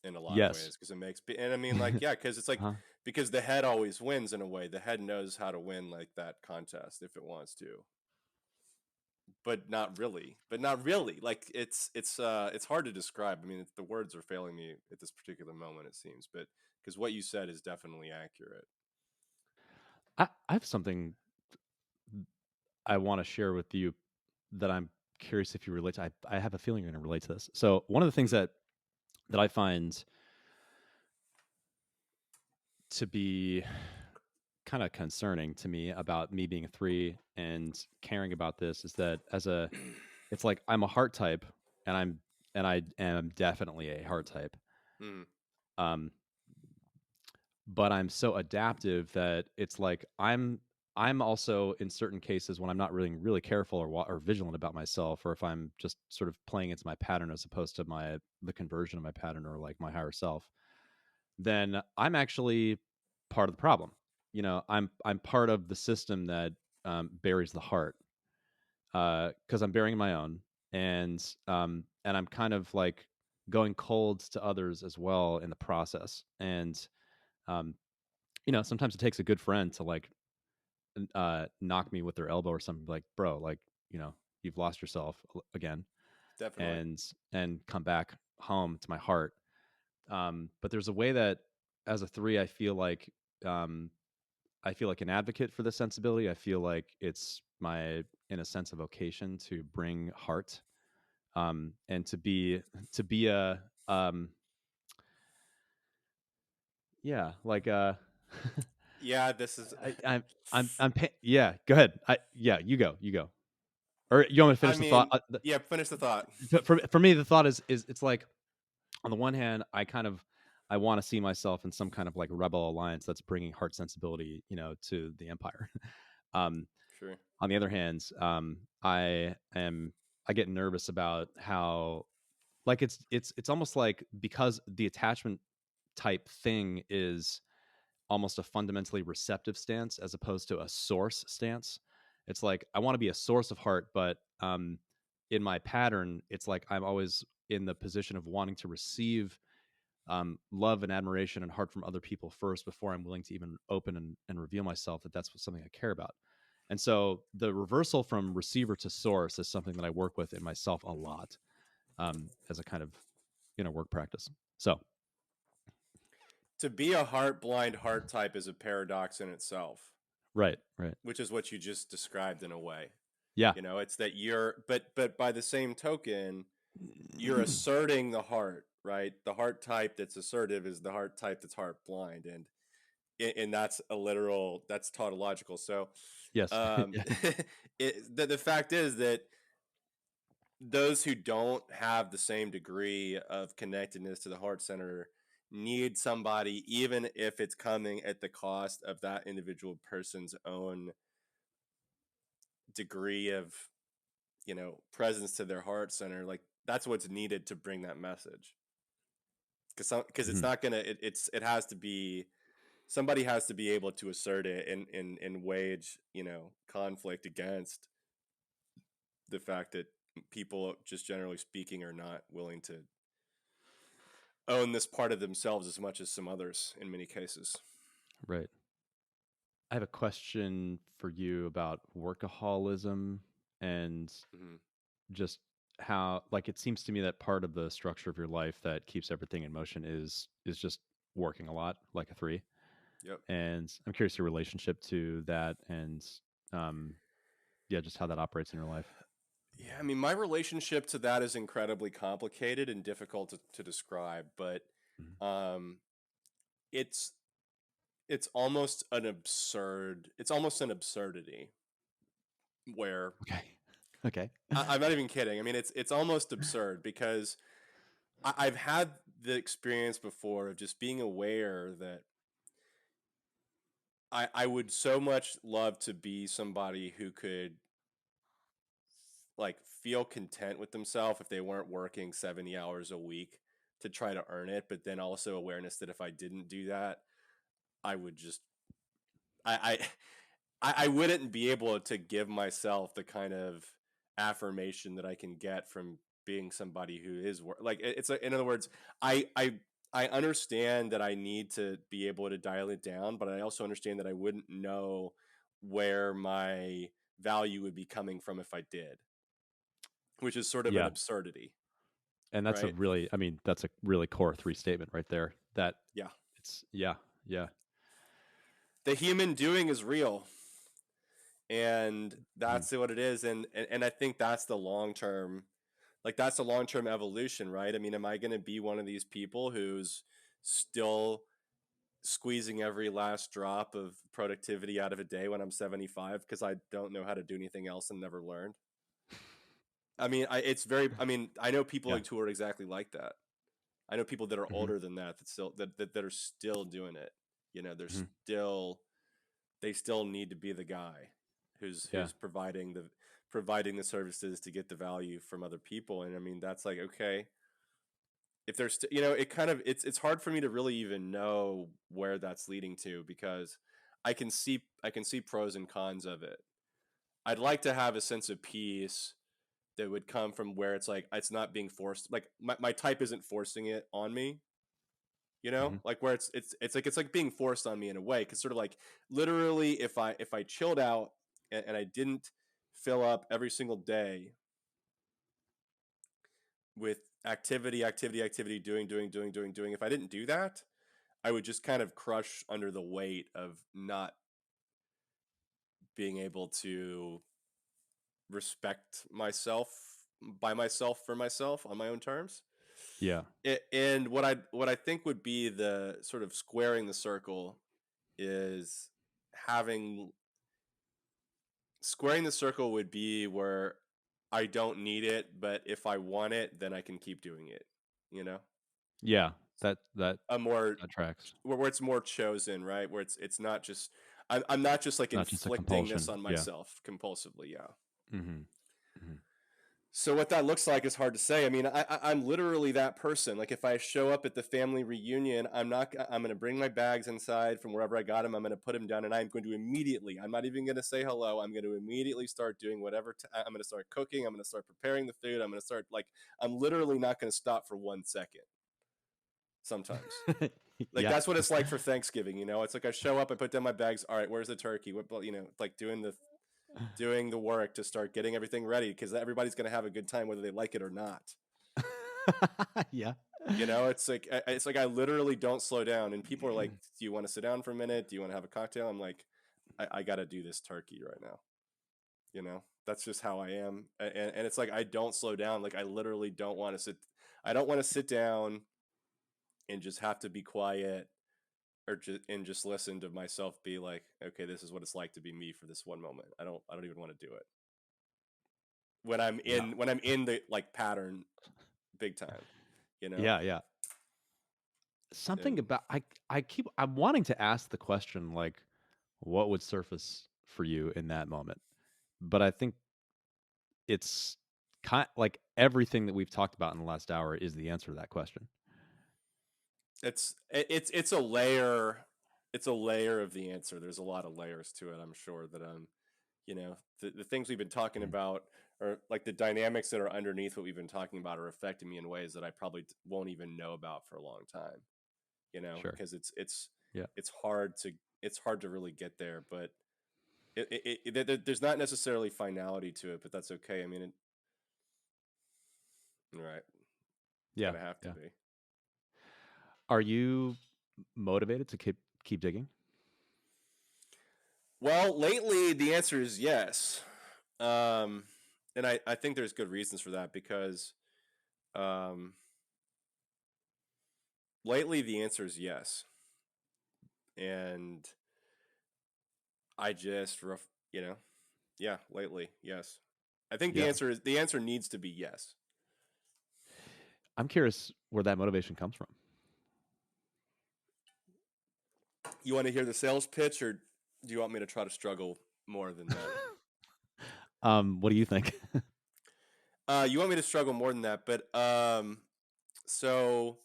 in a lot of yes, ways, because it makes, and I mean like, yeah, because it's like, huh? because the head always wins in a way. The head knows how to win like that contest if it wants to, but not really, like it's hard to describe. I mean, the words are failing me at this particular moment, it seems, but because what you said is definitely accurate. I have something I want to share with you that I'm curious if you relate to. I have a feeling you're going to relate to this. So one of the things Hmm. that I find to be kind of concerning to me about me being a three and caring about this is that it's like I'm a heart type and I am definitely a heart type. Hmm. Um, but I'm so adaptive that it's like I'm also in certain cases when I'm not really careful or vigilant about myself, or if I'm just sort of playing into my pattern as opposed to the conversion of my pattern or like my higher self, then I'm actually part of the problem. I'm part of the system that buries the heart because I'm burying my own, and I'm kind of like going cold to others as well in the process. And um, sometimes it takes a good friend to like knock me with their elbow or something, like, bro, like, you've lost yourself again, Definitely. and come back home to my heart. But there's a way that as a three, um, I feel like an advocate for the sensibility. I feel like it's my, in a sense, a vocation to bring heart, and to be a yeah, like Yeah, this is yeah. Go ahead. Yeah, you go. Or you want me to I finish the thought? mean, yeah, finish the thought. For me, the thought is it's like on the one hand, I want to see myself in some kind of like rebel alliance that's bringing heart sensibility, to the empire. um, Sure. on the other hand, I get nervous about how like it's almost like because the attachment type thing is almost a fundamentally receptive stance as opposed to a source stance. It's like I want to be a source of heart, but in my pattern, it's like I'm always in the position of wanting to receive love and admiration and heart from other people first before I'm willing to even open and reveal myself that that's something I care about. And so the reversal from receiver to source is something that I work with in myself a lot, as a kind of work practice. So To be a heart blind heart type is a paradox in itself, right, right, which is what you just described in a way. yeah, It's that but by the same token, you're asserting the heart, right? The heart type that's assertive is the heart type that's heart blind, and that's tautological. So, yes, um, yeah, the fact is that those who don't have the same degree of connectedness to the heart center need somebody, even if it's coming at the cost of that individual person's own degree of, presence to their heart center, like that's what's needed to bring that message. Because it's not gonna, it has to be, somebody has to be able to assert it and wage, conflict against the fact that people, just generally speaking, are not willing to own this part of themselves as much as some others in many cases. Right. I have a question for you about workaholism and just how, like, it seems to me that part of the structure of your life that keeps everything in motion is just working a lot, like a 3. Yep. And I'm curious your relationship to that, and just how that operates in your life. Yeah, I mean, my relationship to that is incredibly complicated and difficult to describe, but it's almost an absurdity where Okay. I'm not even kidding. I mean, it's almost absurd because I've had the experience before of just being aware that I would so much love to be somebody who could like feel content with themselves if they weren't working 70 hours a week to try to earn it, but then also awareness that if I didn't do that, I would just I I wouldn't be able to give myself the kind of affirmation that I can get from being somebody who is like, it's in other words, I understand that I need to be able to dial it down, but I also understand that I wouldn't know where my value would be coming from if I did, which is sort of an absurdity. And that's Right? that's a really core 3 statement right there. That Yeah. it's The human doing is real. And that's what it is. And I think that's the long term, like that's the long term evolution, right? I mean, am I going to be one of these people who's still squeezing every last drop of productivity out of a day when I'm 75 because I don't know how to do anything else and never learned? I mean, I know people like who are exactly like that. I know people that are older than that that are still doing it. They still need to be the guy who's providing the services to get the value from other people. And I mean, that's like, okay, if there's it's hard for me to really even know where that's leading to, because I can see pros and cons of it. I'd like to have a sense of peace that would come from where it's like it's not being forced, like my type isn't forcing it on me, like where it's like being forced on me in a way, because sort of like literally if I chilled out and I didn't fill up every single day with activity, doing, if I didn't do that, I would just kind of crush under the weight of not being able to respect myself by myself for myself on my own terms. And what I think would be the sort of squaring the circle is squaring the circle would be where I don't need it, but if I want it, then I can keep doing it. That A more tracks. where it's more chosen, right? Where it's not just I'm not just like Not just a inflicting this compulsion. on myself compulsively. So what that looks like is hard to say. I mean, I'm literally that person. Like if I show up at the family reunion, I'm going to bring my bags inside from wherever I got them. I'm going to put them down, and I'm going to immediately, I'm not even going to say hello. I'm going to immediately start doing whatever. I'm going to start cooking. I'm going to start preparing the food. I'm going to start I'm literally not going to stop for 1 second. Sometimes. Like that's what it's like for Thanksgiving. It's like I show up, I put down my bags. All right, where's the turkey? What, like doing the work to start getting everything ready, because everybody's going to have a good time whether they like it or not. It's like I literally don't slow down, and people are like, do you want to sit down for a minute? Do you want to have a cocktail? I'm like, I got to do this turkey right now. That's just how I am. And it's like I don't slow down. Like I literally don't want to sit down and just have to be quiet or just listen to myself be like, okay, this is what it's like to be me for this one moment. I don't even want to do it when I'm in the like pattern big time. Something about I'm wanting to ask the question, like, what would surface for you in that moment? but I think it's like everything that we've talked about in the last hour is the answer to that question. It's a layer. It's a layer of the answer. There's a lot of layers to it. I'm sure that the things we've been talking Mm. about, or like the dynamics that are underneath what we've been talking about, are affecting me in ways that I probably won't even know about for a long time. Sure. Because Yeah. it's hard to really get there, but there's not necessarily finality to it, but that's okay. I mean, right, it's Yeah. gonna have to Yeah. be. Are you motivated to keep digging? Well, lately the answer is yes. And I think there's good reasons for that because um, lately the answer is yes. And I just, yeah, lately, yes. I think Yeah. the answer needs to be yes. I'm curious where that motivation comes from. You want to hear the sales pitch, or do you want me to try to struggle more than that? What do you think? You want me to struggle more than that, but so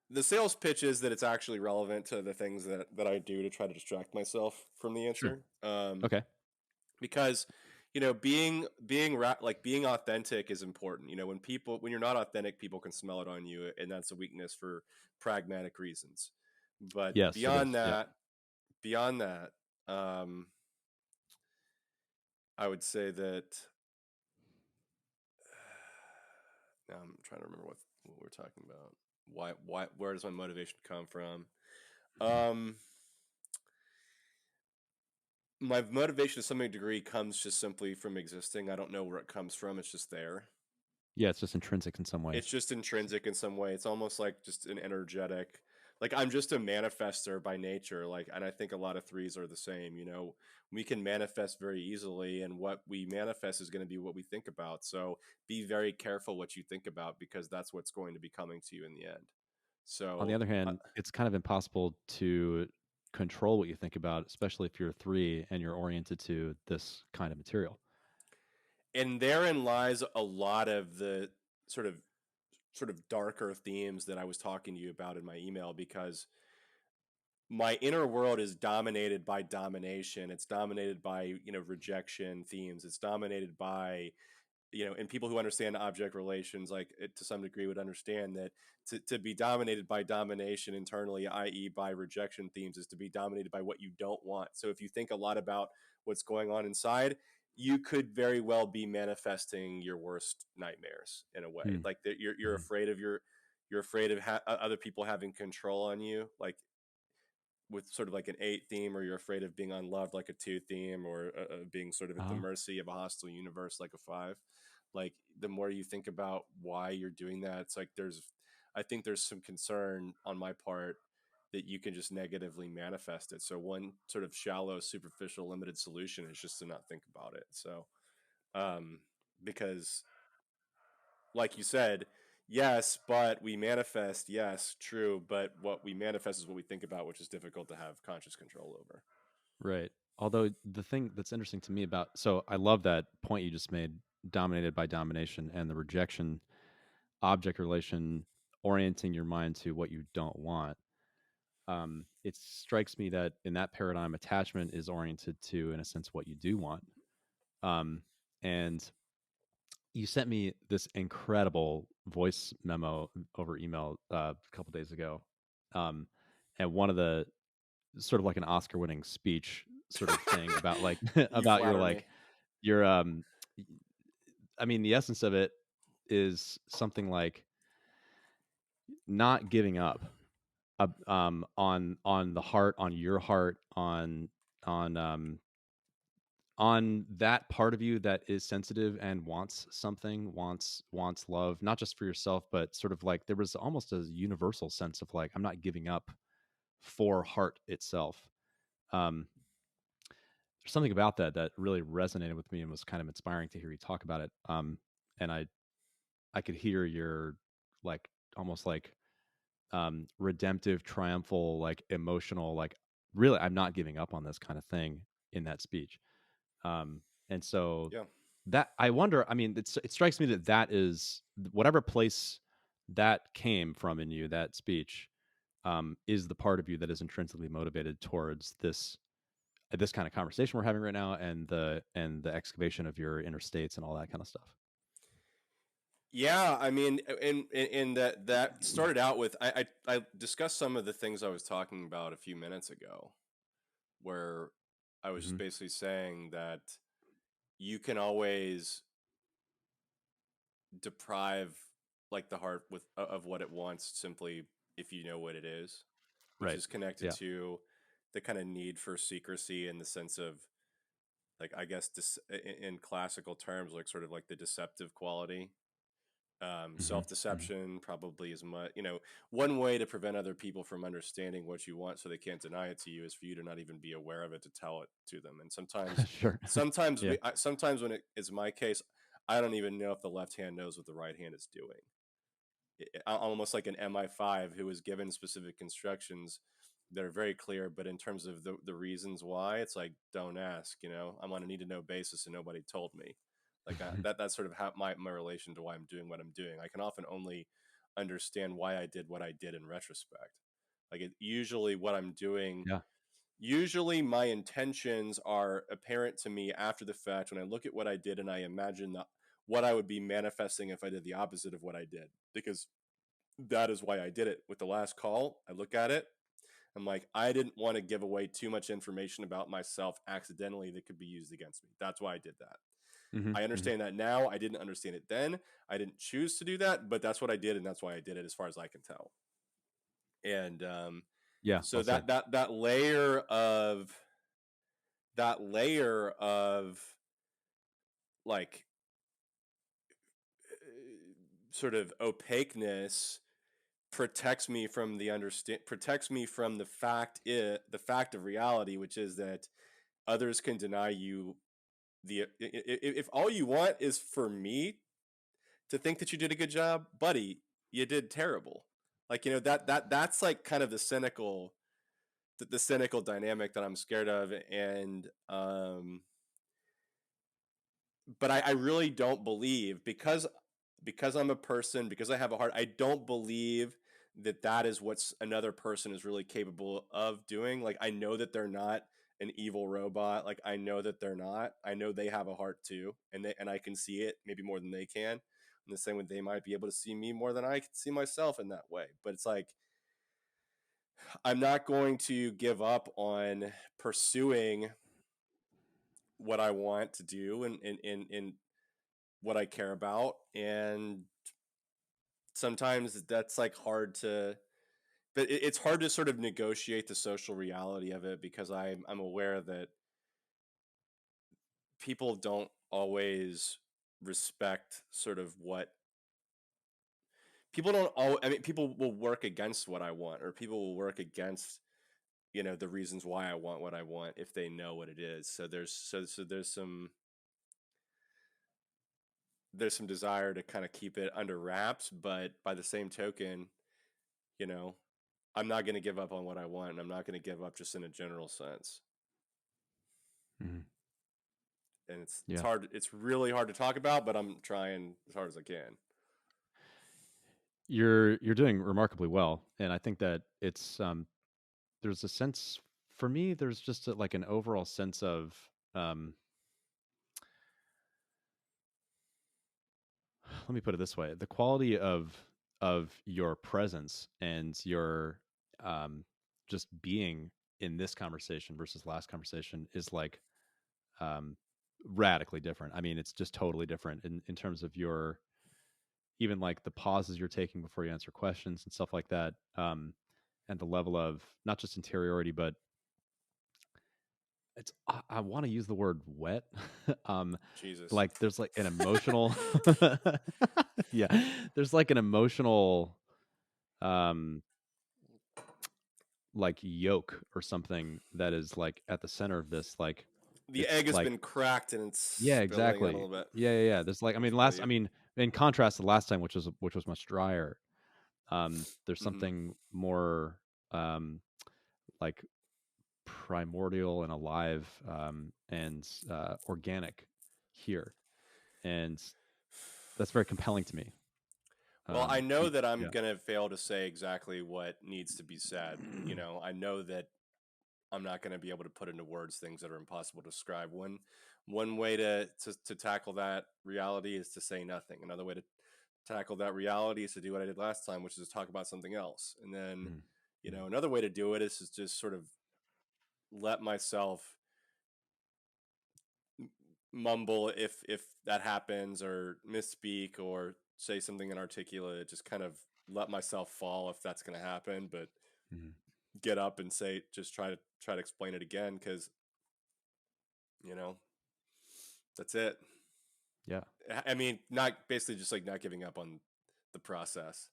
the sales pitch is that it's actually relevant to the things that I do to try to distract myself from the Sure. answer. Okay. Because being authentic is important. When you're not authentic, people can smell it on you, and that's a weakness for pragmatic reasons. But Yes, it is. Yeah. beyond that, I would say that now I'm trying to remember what we're talking about. Where does my motivation come from? Um, my motivation to some degree comes just simply from existing. I don't know where it comes from. It's just there. Yeah, it's just intrinsic in some way. It's just intrinsic in some way. It's almost like just an energetic, like I'm just a manifester by nature. Like, and I think a lot of threes are the same. We can manifest very easily, and what we manifest is going to be what we think about. So be very careful what you think about, because that's what's going to be coming to you in the end. On the So, other hand, it's kind of impossible to control what you think about, especially if you're a three and you're oriented to this kind of material. and therein lies a lot of the sort of darker themes that I was talking to you about in my email, because my inner world is dominated by domination. It's dominated by, rejection themes. It's dominated by, and people who understand object relations, like to some degree, would understand that to be dominated by domination internally, i.e. by rejection themes, is to be dominated by what you don't want. So if you think a lot about what's going on inside, you could very well be manifesting your worst nightmares in a way. Hmm. Like that you're Hmm. afraid of you're afraid of other people having control on you, like with sort of like an 8 theme, or you're afraid of being unloved like a 2 theme, or being sort of at the Oh, mercy of a hostile universe like a 5. Like, the more you think about why you're doing that, it's like I think there's some concern on my part that you can just negatively manifest it. So one sort of shallow, superficial, limited solution is just to not think about it. So um because, like you said, yes, but we manifest, yes, true, but what we manifest is what we think about, which is difficult to have conscious control over. right. Although the thing that's interesting to me about, so I love that point you just made, dominated by domination and the rejection object relation, orienting your mind to what you don't want. It strikes me that in that paradigm, attachment is oriented to, in a sense, what you do want. Um, and you sent me this incredible voice memo over email a couple days ago, um, and one of the sort of like an Oscar-winning speech sort of thing about like You about your flatter me. like your I mean, the essence of it is something like not giving up on the heart, on your heart, on on that part of you that is sensitive and wants something, wants love, not just for yourself, but sort of like there was almost a universal sense of like I'm not giving up for heart itself. Um, there's something about that that really resonated with me and was kind of inspiring to hear you talk about it. And I could hear your like almost like redemptive, triumphal, like emotional, like really I'm not giving up on this kind of thing in that speech. And so Yeah. that, I wonder, I mean, it strikes me that that is whatever place that came from in you, that speech, is the part of you that is intrinsically motivated towards this kind of conversation we're having right now, and the excavation of your inner states and all that kind of stuff. Yeah, I mean, and that started out with I discussed some of the things I was talking about a few minutes ago, where I was just Mm-hmm. basically saying that you can always deprive like the heart with of what it wants simply if you know what it is, which Right. is connected Yeah. to the kind of need for secrecy in the sense of like I guess in classical terms like sort of like the deceptive quality. Mm-hmm. Self-deception probably is much, one way to prevent other people from understanding what you want so they can't deny it to you is for you to not even be aware of it, to tell it to them. And Mm-hmm. Sure. sometimes Yeah. sometimes when it is my case, I don't even know if the left hand knows what the right hand is doing. Almost like an MI5 who was given specific instructions that are very clear, but in terms of the reasons why, it's like, don't ask, I'm on a need to know basis and nobody told me. Like that's sort of how my relation to why I'm doing what I'm doing. I can often only understand why I did what I did in retrospect. Like usually what I'm doing, Yeah. usually my intentions are apparent to me after the fact when I look at what I did and I imagine what I would be manifesting if I did the opposite of what I did, because that is why I did it. With the last call, I look at it, I'm like, I didn't want to give away too much information about myself accidentally that could be used against me. That's why I did that. Mm-hmm. I Mm-hmm. understand that now. I didn't understand it then. I didn't choose to do that, but that's what I did, and that's why I did it, as far as I can tell. And Yeah. Well so said. that layer of like sort of opaqueness protects me from the fact of reality, which is that others can deny you if all you want is for me to think that you did a good job, buddy, you did terrible. Like, that's like kind of the cynical dynamic that I'm scared of. And but I really don't believe, because I'm a person, because I have a heart, I don't believe that is what another person is really capable of doing. Like, I know that they're not an evil robot. Like, I know that they're not. I know they have a heart too, and I can see it maybe more than they can. In the same way, they might be able to see me more than I can see myself in that way. But it's like, I'm not going to give up on pursuing what I want to do and what I care about. And sometimes that's like hard to, but it's hard to sort of negotiate the social reality of it, because I'm aware that people don't always respect sort of what people don't all I mean people will work against what I want, or people will work against the reasons why I want what I want if they know what it is. So there's some desire to kind of keep it under wraps, but by the same token, you know, I'm not going to give up on what I want, and I'm not going to give up just in a general sense. Mm-hmm. And it's Yeah. hard. It's really hard to talk about, but I'm trying as hard as I can. You're doing remarkably well, and I think that it's there's a sense, for me, there's just like an overall sense of um let me put it this way: the quality of your presence and your um just being in this conversation versus last conversation is like um radically different. I mean, it's just totally different in terms of your, even like the pauses you're taking before you answer questions and stuff like that, and the level of not just interiority, but it's, I want to use the word wet. um Jesus. like there's like an emotional yeah, there's like an emotional um like yolk or something that is like at the center of this, like The it's egg has like, been cracked and it's yeah, spilling out a exactly, little bit. yeah. There's like, I Let me mean, tell last, I you. mean, in contrast to last time, which was much drier, there's Mm-hmm. something more like primordial and alive and organic here, and that's very compelling to me. Well, I know that I'm Yeah. going to fail to say exactly what needs to be said. I know that I'm not going to be able to put into words things that are impossible to describe. One way to tackle that reality is to say nothing. Another way to tackle that reality is to do what I did last time, which is to talk about something else. And then, Mhm. Mhm. another way to do it is just sort of let myself mumble if that happens, or misspeak, or say something inarticulate. Just kind of let myself fall if that's going to happen, but Mhm. get up and just try to explain it again, because you know that's it. Yeah. I mean, not basically just like not giving up on the process,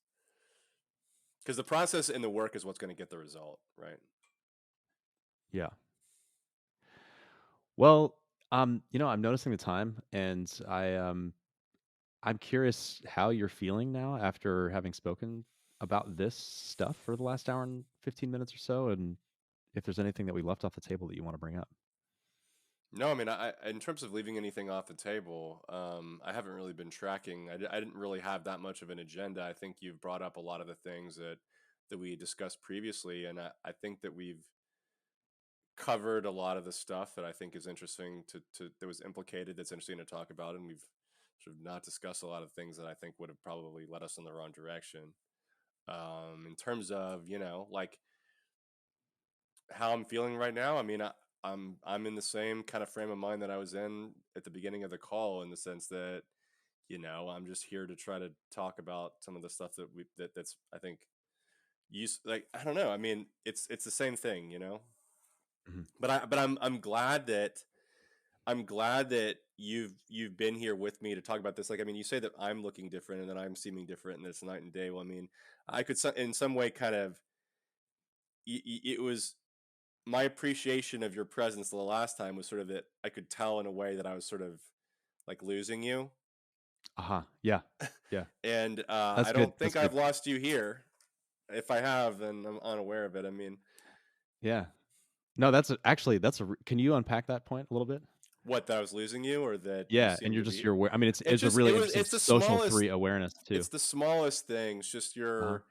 because the process and the work is what's going to get the result, right? Yeah. Well, I'm noticing the time, and I'm curious how you're feeling now after having spoken about this stuff for the last hour and 15 minutes or so, and if there's anything that we left off the table that you want to bring up. No, I mean, in terms of leaving anything off the table, I haven't really been tracking. I didn't really have that much of an agenda. I think you've brought up a lot of the things that we discussed previously, and I think that we've covered a lot of the stuff that I think is interesting to that was implicated, that's interesting to talk about, and we've sort of not discussed a lot of things that I think would have probably led us in the wrong direction. In terms of like how I'm feeling right now, I mean, I'm in the same kind of frame of mind that I was in at the beginning of the call, in the sense that I'm just here to try to talk about some of the stuff that's I think like, I don't know. I mean, it's the same thing, Mhm. but I'm glad that you've been here with me to talk about this. Like, I mean, you say that I'm looking different and that I'm seeming different, and that it's night and day. Well, I mean, I could in some way kind of it was my appreciation of your presence the last time was sort of that I could tell in a way that I was sort of like losing you. Aha. Yeah. Yeah. And That's I good. don't That's think good. I've lost you here. If I have, then I'm unaware of it. I mean, Yeah. No, that's can you unpack that point a little bit? what, that I was losing you, or that you Yeah, and seem you're to just be? you're aware. I mean, It it's a just it really was interesting it's the social smallest three awareness too. it's the smallest things. Just Uh-huh. your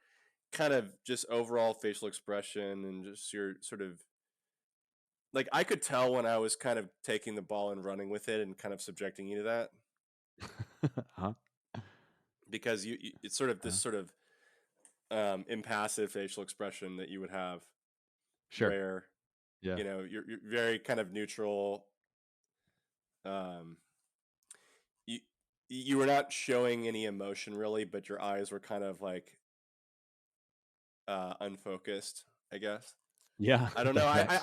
kind of just overall facial expression, and just your sort of, like, I could tell when I was kind of taking the ball and running with it and kind of subjecting you to that, Uh-huh. because it's sort of this Uh-huh. sort of impassive facial expression that you would have, Sure. where Yeah. you're very kind of neutral. um you you were not showing any emotion really, but your eyes were kind of like unfocused, I guess. Yeah. I don't know. Thanks.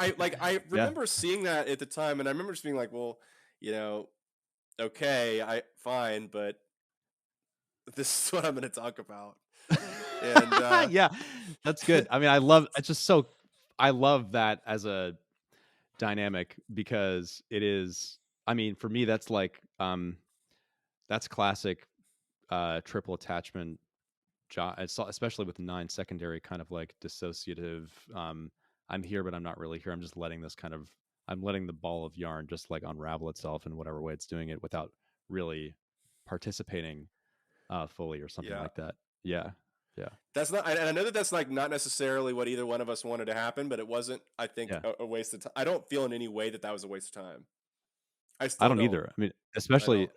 I Yeah. remember seeing that at the time, and I remember just being like, well, you know okay, I fine, but this is what I'm going to talk about. And Yeah. That's good. I mean, I love that as a dynamic because it is, I mean, for me that's like that's classic triple attachment especially with nine secondary, kind of like dissociative. I'm here but I'm not really here. I'm letting the ball of yarn just like unravel itself in whatever way it's doing it without really participating fully or something yeah, like that. Yeah. Yeah. that's not. And I know that that's like not necessarily what either one of us wanted to happen, but it wasn't, I think, Yeah. a waste of time. I don't feel in any way that that was a waste of time. I I still don't don't. either. I mean, I don't.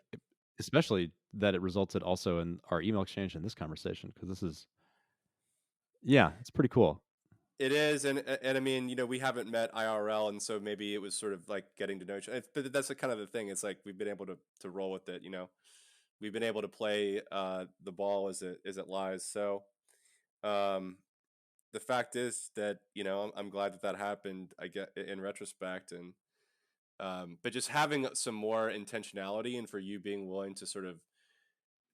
especially that it resulted also in our email exchange in this conversation, because this is, yeah, it's pretty cool. It is, and I mean, we haven't met IRL, and so maybe it was sort of like getting to know each other. But that's the kind of the thing. It's like we've been able to roll with it. We've been able to play the ball as it lies. So um, the fact is that I'm glad that that happened. I get in retrospect, and but just having some more intentionality, and for you being willing to sort of,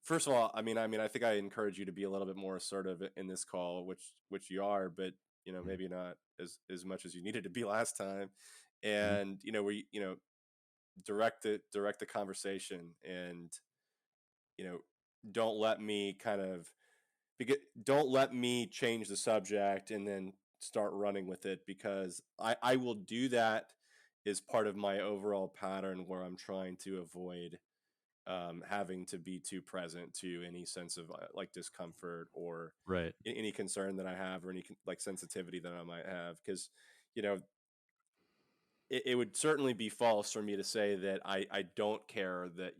first of all, I think I encourage you to be a little bit more assertive in this call, which you are, but Mhm. maybe not as much as you needed to be last time. Mhm. And we direct the conversation, and you know don't let me kind of, don't let me change the subject and then start running with it, because I will do that as part of my overall pattern where I'm trying to avoid having to be too present to any sense of like discomfort or Right. any concern that I have, or any like sensitivity that I might have. Because, you know, it would certainly be false for me to say that I don't care that,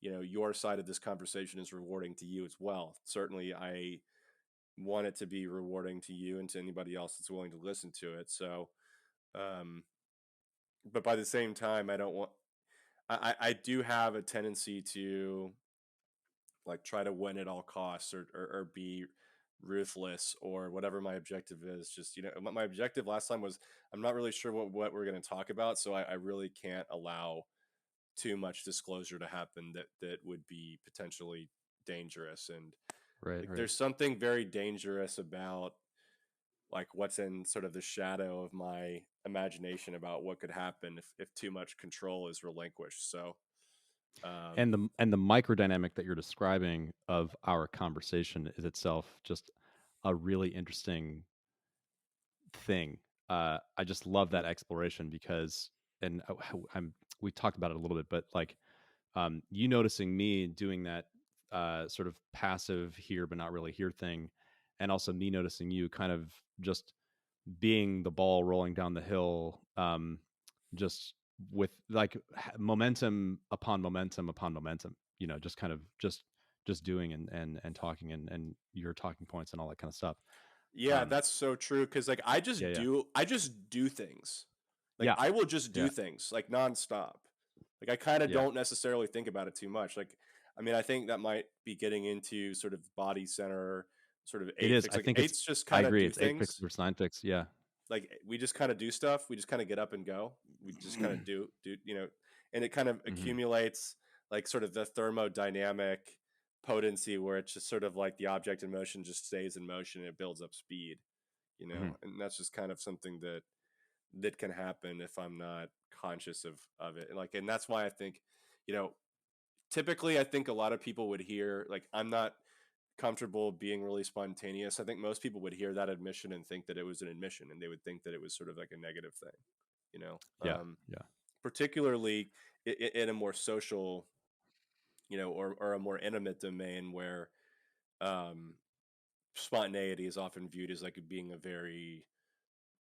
you know, your side of this conversation is rewarding to you as well. Certainly, I want it to be rewarding to you and to anybody else that's willing to listen to it. So, um, but by the same time, I don't want. I do have a tendency to like try to win at all costs, or be ruthless, or whatever my objective is. Just, you know, my objective last time was, I'm not really sure what we're going to talk about, so I really can't allow too much disclosure to happen that would be potentially dangerous. And Right. like, Right. there's something very dangerous about like what's in sort of the shadow of my imagination about what could happen if too much control is relinquished. So And um the microdynamic that you're describing of our conversation is itself just a really interesting thing. I just love that mhm. exploration because, and we talked about it a little bit, but like, you noticing me doing that sort of passive here but not really here thing, and also me noticing you kind of just being the ball rolling down the hill, just with like momentum upon momentum upon momentum, you know, just kind of just doing and talking and your talking points and all that kind of stuff. Yeah, um that's so true, cuz like yeah, yeah, I just do things. Like, yeah, I will just yeah, do things like nonstop. Like, I kind of yeah. don't necessarily think about it too much. Like, I mean, I think that might be getting into sort of body center, sort of It eight is. fix. I Like, think it's. eights just I kind of agree. do It's 8 fix things. versus 9 fix. Yeah. Like, we just kind of do stuff. We just kind of get up and go. We just kind of do, you know, and it kind of Hmm. accumulates like sort of the thermodynamic potency, where it's just sort of like the object in motion just stays in motion and it builds up speed, you Hmm. know. And that's just kind of something that can happen if I'm not conscious of it. And like, and that's why I think, you know, typically I think a lot of people would hear like, I'm not comfortable being really spontaneous. I think most people would hear that admission and think that it was an admission, and they would think that it was sort of like a negative thing, you know. Yeah. Yeah. Particularly in a more social, you know, or a more intimate domain where um spontaneity is often viewed as like being a very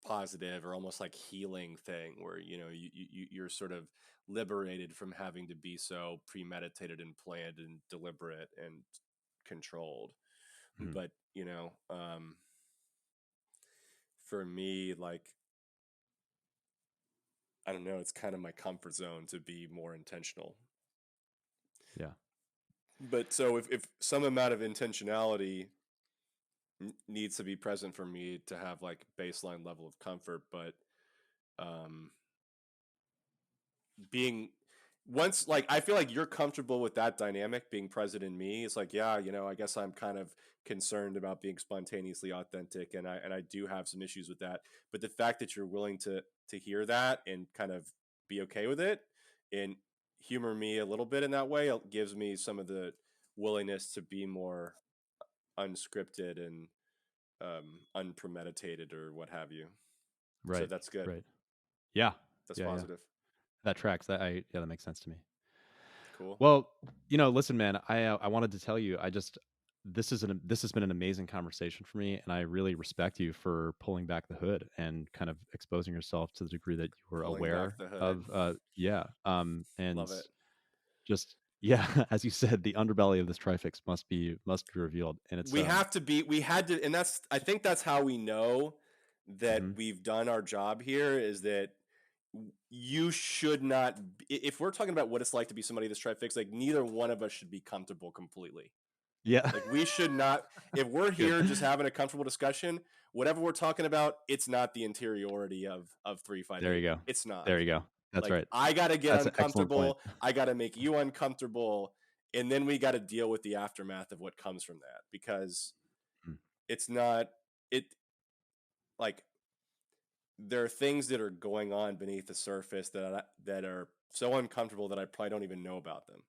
positive or almost like healing thing, where, you know, you're sort of liberated from having to be so premeditated and planned and deliberate and controlled. Hmm. But, you know, for me, like, I don't know, it's kind of my comfort zone to be more intentional. Yeah. But so if some amount of intentionality needs to be present for me to have like baseline level of comfort, but um being once, like, I feel like you're comfortable with that dynamic being present in me. It's like, yeah, you know, I guess I'm kind of concerned about being spontaneously authentic, and I do have some issues with that. But the fact that you're willing to hear that and kind of be okay with it and humor me a little bit in that way, it gives me some of the willingness to be more unscripted and unpremeditated or what have you. So Right. that's good. Right. Yeah. That's Yeah. Yeah. positive. That tracks. Yeah, that makes sense to me. Cool. Well, you know, listen, man, I wanted to tell you, this has been an amazing conversation for me, and I really respect you for pulling back the hood and kind of exposing yourself to the degree that you were Pulling back aware the hood. of. Yeah. And Love it. just yeah, as you said, the underbelly of this trifix must be revealed, and it's We have to be, we had to, and that's, I think that's how we know that mhm. we've done our job here, is that you should not, if we're talking about what it's like to be somebody that's Trifix, like, neither one of us should be comfortable completely. Yeah. Like, we should not, if we're Good. here just having a comfortable discussion, whatever we're talking about, it's not the interiority of There you 358. go. It's not. There you go. That's Like, right. I got to get That's an excellent point. uncomfortable. I got to make you uncomfortable. And then we got to deal with the aftermath of what comes from that, because Mm. it's not, it, like, there are things that are going on beneath the surface that are so uncomfortable that I probably don't even know about them,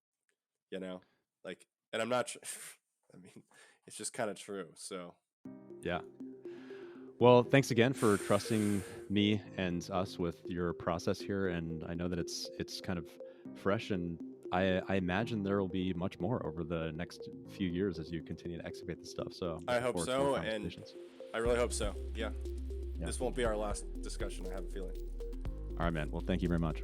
you know? Like, and I'm not, I mean, it's just kind of true. So, Yeah. Well, thanks again for trusting me and us with your process here. And I know that it's kind of fresh, and I imagine there will be much more over the next few years as you continue to excavate this stuff. So I looking hope forward to more so, and conversations. I really hope so. Yeah. Yeah. This won't be our last discussion, I have a feeling. All right, man. Well, thank you very much.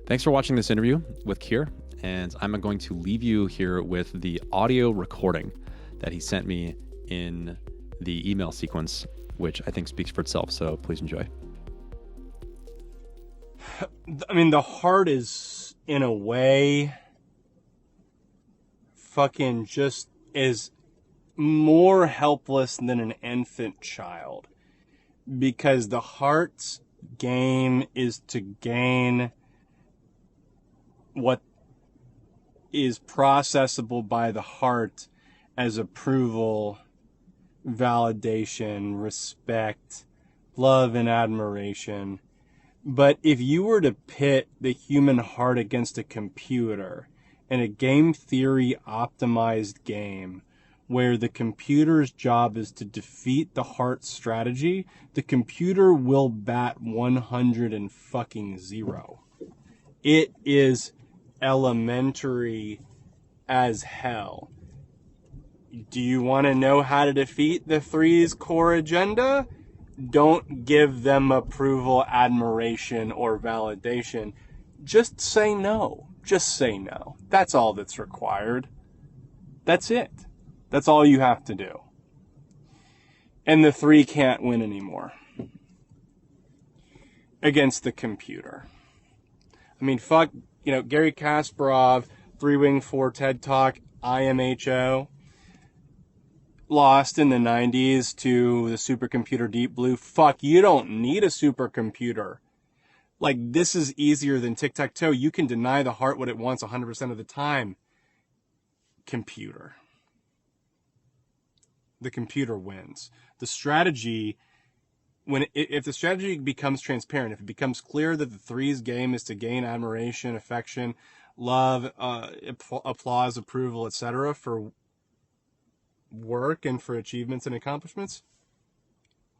Thanks for watching this interview with Kier, and I'm going to leave you here with the audio recording that he sent me in the email sequence, which I think speaks for itself. So please enjoy. I mean, the heart is, in a way, fucking just is more helpless than an infant child. Because the heart's game is to gain what is processable by the heart as approval, validation, respect, love, and admiration. But if you were to pit the human heart against a computer in a game theory optimized game where the computer's job is to defeat the heart strategy, the computer will bat 100 and fucking 0. It is elementary as hell. Do you want to know how to defeat the three's core agenda? Don't give them approval, admiration, or validation. Just say no. Just say no. That's all that's required. That's it. That's all you have to do. And the three can't win anymore against the computer. I mean, fuck, Gary Kasparov, 3-Wing 4 TED Talk, IMHO, lost in the 90s to the supercomputer Deep Blue. Fuck, you don't need a supercomputer. Like, this is easier than tic-tac-toe. You can deny the heart what it wants 100% of the time. Computer. The computer wins. The strategy, if the strategy becomes transparent, if it becomes clear that the three's game is to gain admiration, affection, love, applause, approval, etc. for work and for achievements and accomplishments,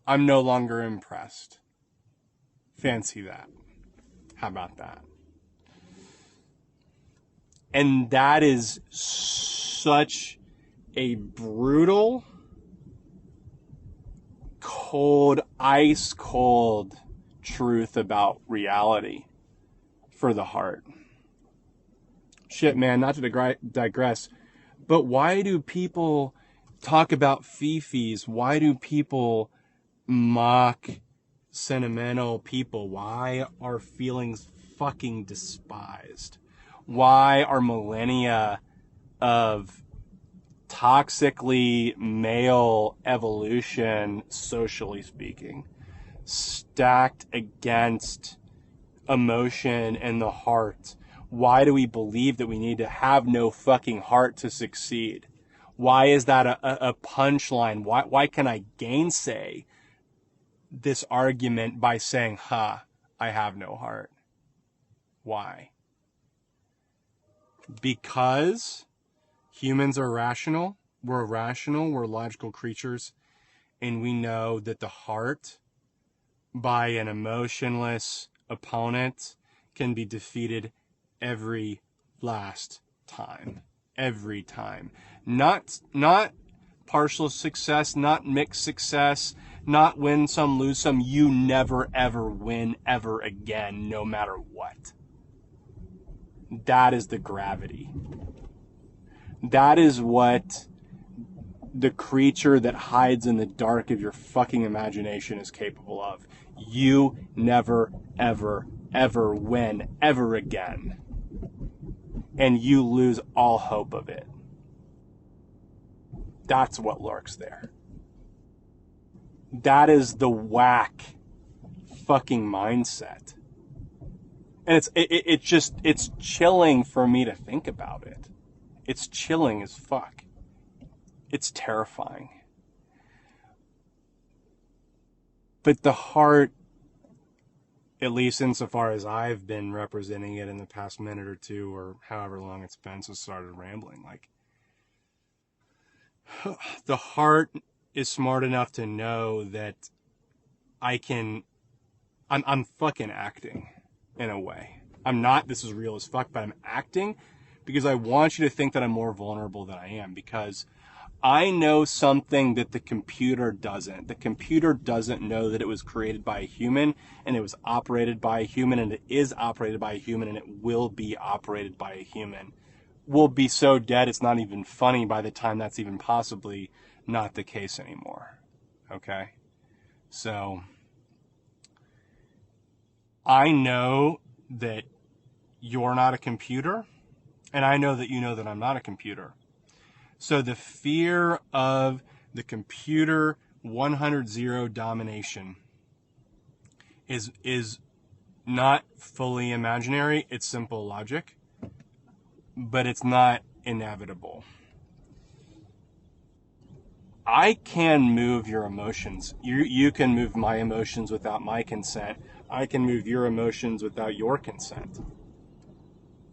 I'm no longer impressed. Fancy that. How about that? And that is such a brutal, cold, ice cold truth about reality for the heart. Shit, man, not to digress, but why do people talk about fifis? Why do people mock sentimental people? Why are feelings fucking despised? Why are millennia of toxically male evolution, socially speaking, stacked against emotion and the heart? Why do we believe that we need to have no fucking heart to succeed? Why is that a punchline? Why can I gainsay this argument by saying, I have no heart? Why? Because humans are rational. We're rational. We're logical creatures. And we know that the heart, by an emotionless opponent, can be defeated every last time. Every time. Not partial success, not mixed success, not win some, lose some. You never, ever win ever again, no matter what. That is the gravity. That is what the creature that hides in the dark of your fucking imagination is capable of. You never, ever, ever win ever again. And you lose all hope of it. That's what lurks there. That is the whack fucking mindset. And it's chilling for me to think about it. It's chilling as fuck. It's terrifying. But the heart, at least insofar as I've been representing it in the past minute or two, or however long it's been since I started rambling, like, the heart is smart enough to know that I'm fucking acting in a way. I'm not, this is real as fuck, but I'm acting because I want you to think that I'm more vulnerable than I am, because I know something that the computer doesn't. The computer doesn't know that it was created by a human, and it was operated by a human, and it is operated by a human, and it will be operated by a human. We'll be so dead it's not even funny by the time that's even possibly not the case anymore. Okay? So, I know that you're not a computer, and I know that you know that I'm not a computer. So the fear of the computer 100-0 domination is not fully imaginary. It's simple logic, but it's not inevitable. I can move your emotions. You can move my emotions without my consent. I can move your emotions without your consent.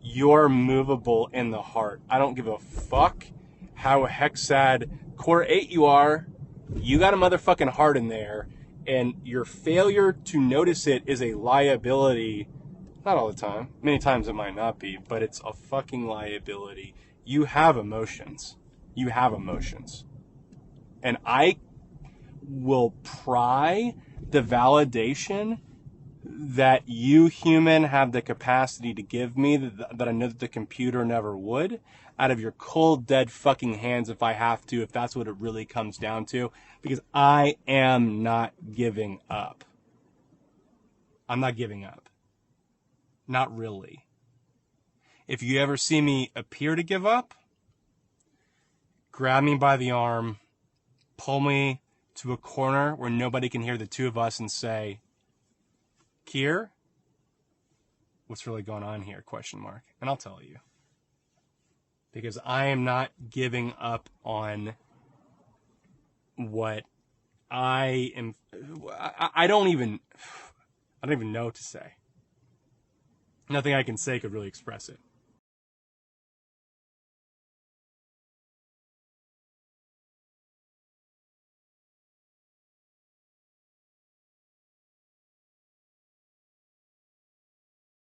You're movable in the heart. I don't give a fuck how hexad core 8 you are. You got a motherfucking heart in there, and your failure to notice it is a liability. Not all the time. Many times it might not be, but it's a fucking liability. You have emotions. You have emotions. And I will pry the validation that you, human, have the capacity to give me, that I know that the computer never would, out of your cold, dead fucking hands if I have to, if that's what it really comes down to, because I am not giving up. I'm not giving up. Not really. If you ever see me appear to give up, grab me by the arm, pull me to a corner where nobody can hear the two of us and say, Kier, what's really going on here? ? And I'll tell you. Because I am not giving up on what I am. I don't even know what to say. Nothing I can say could really express it.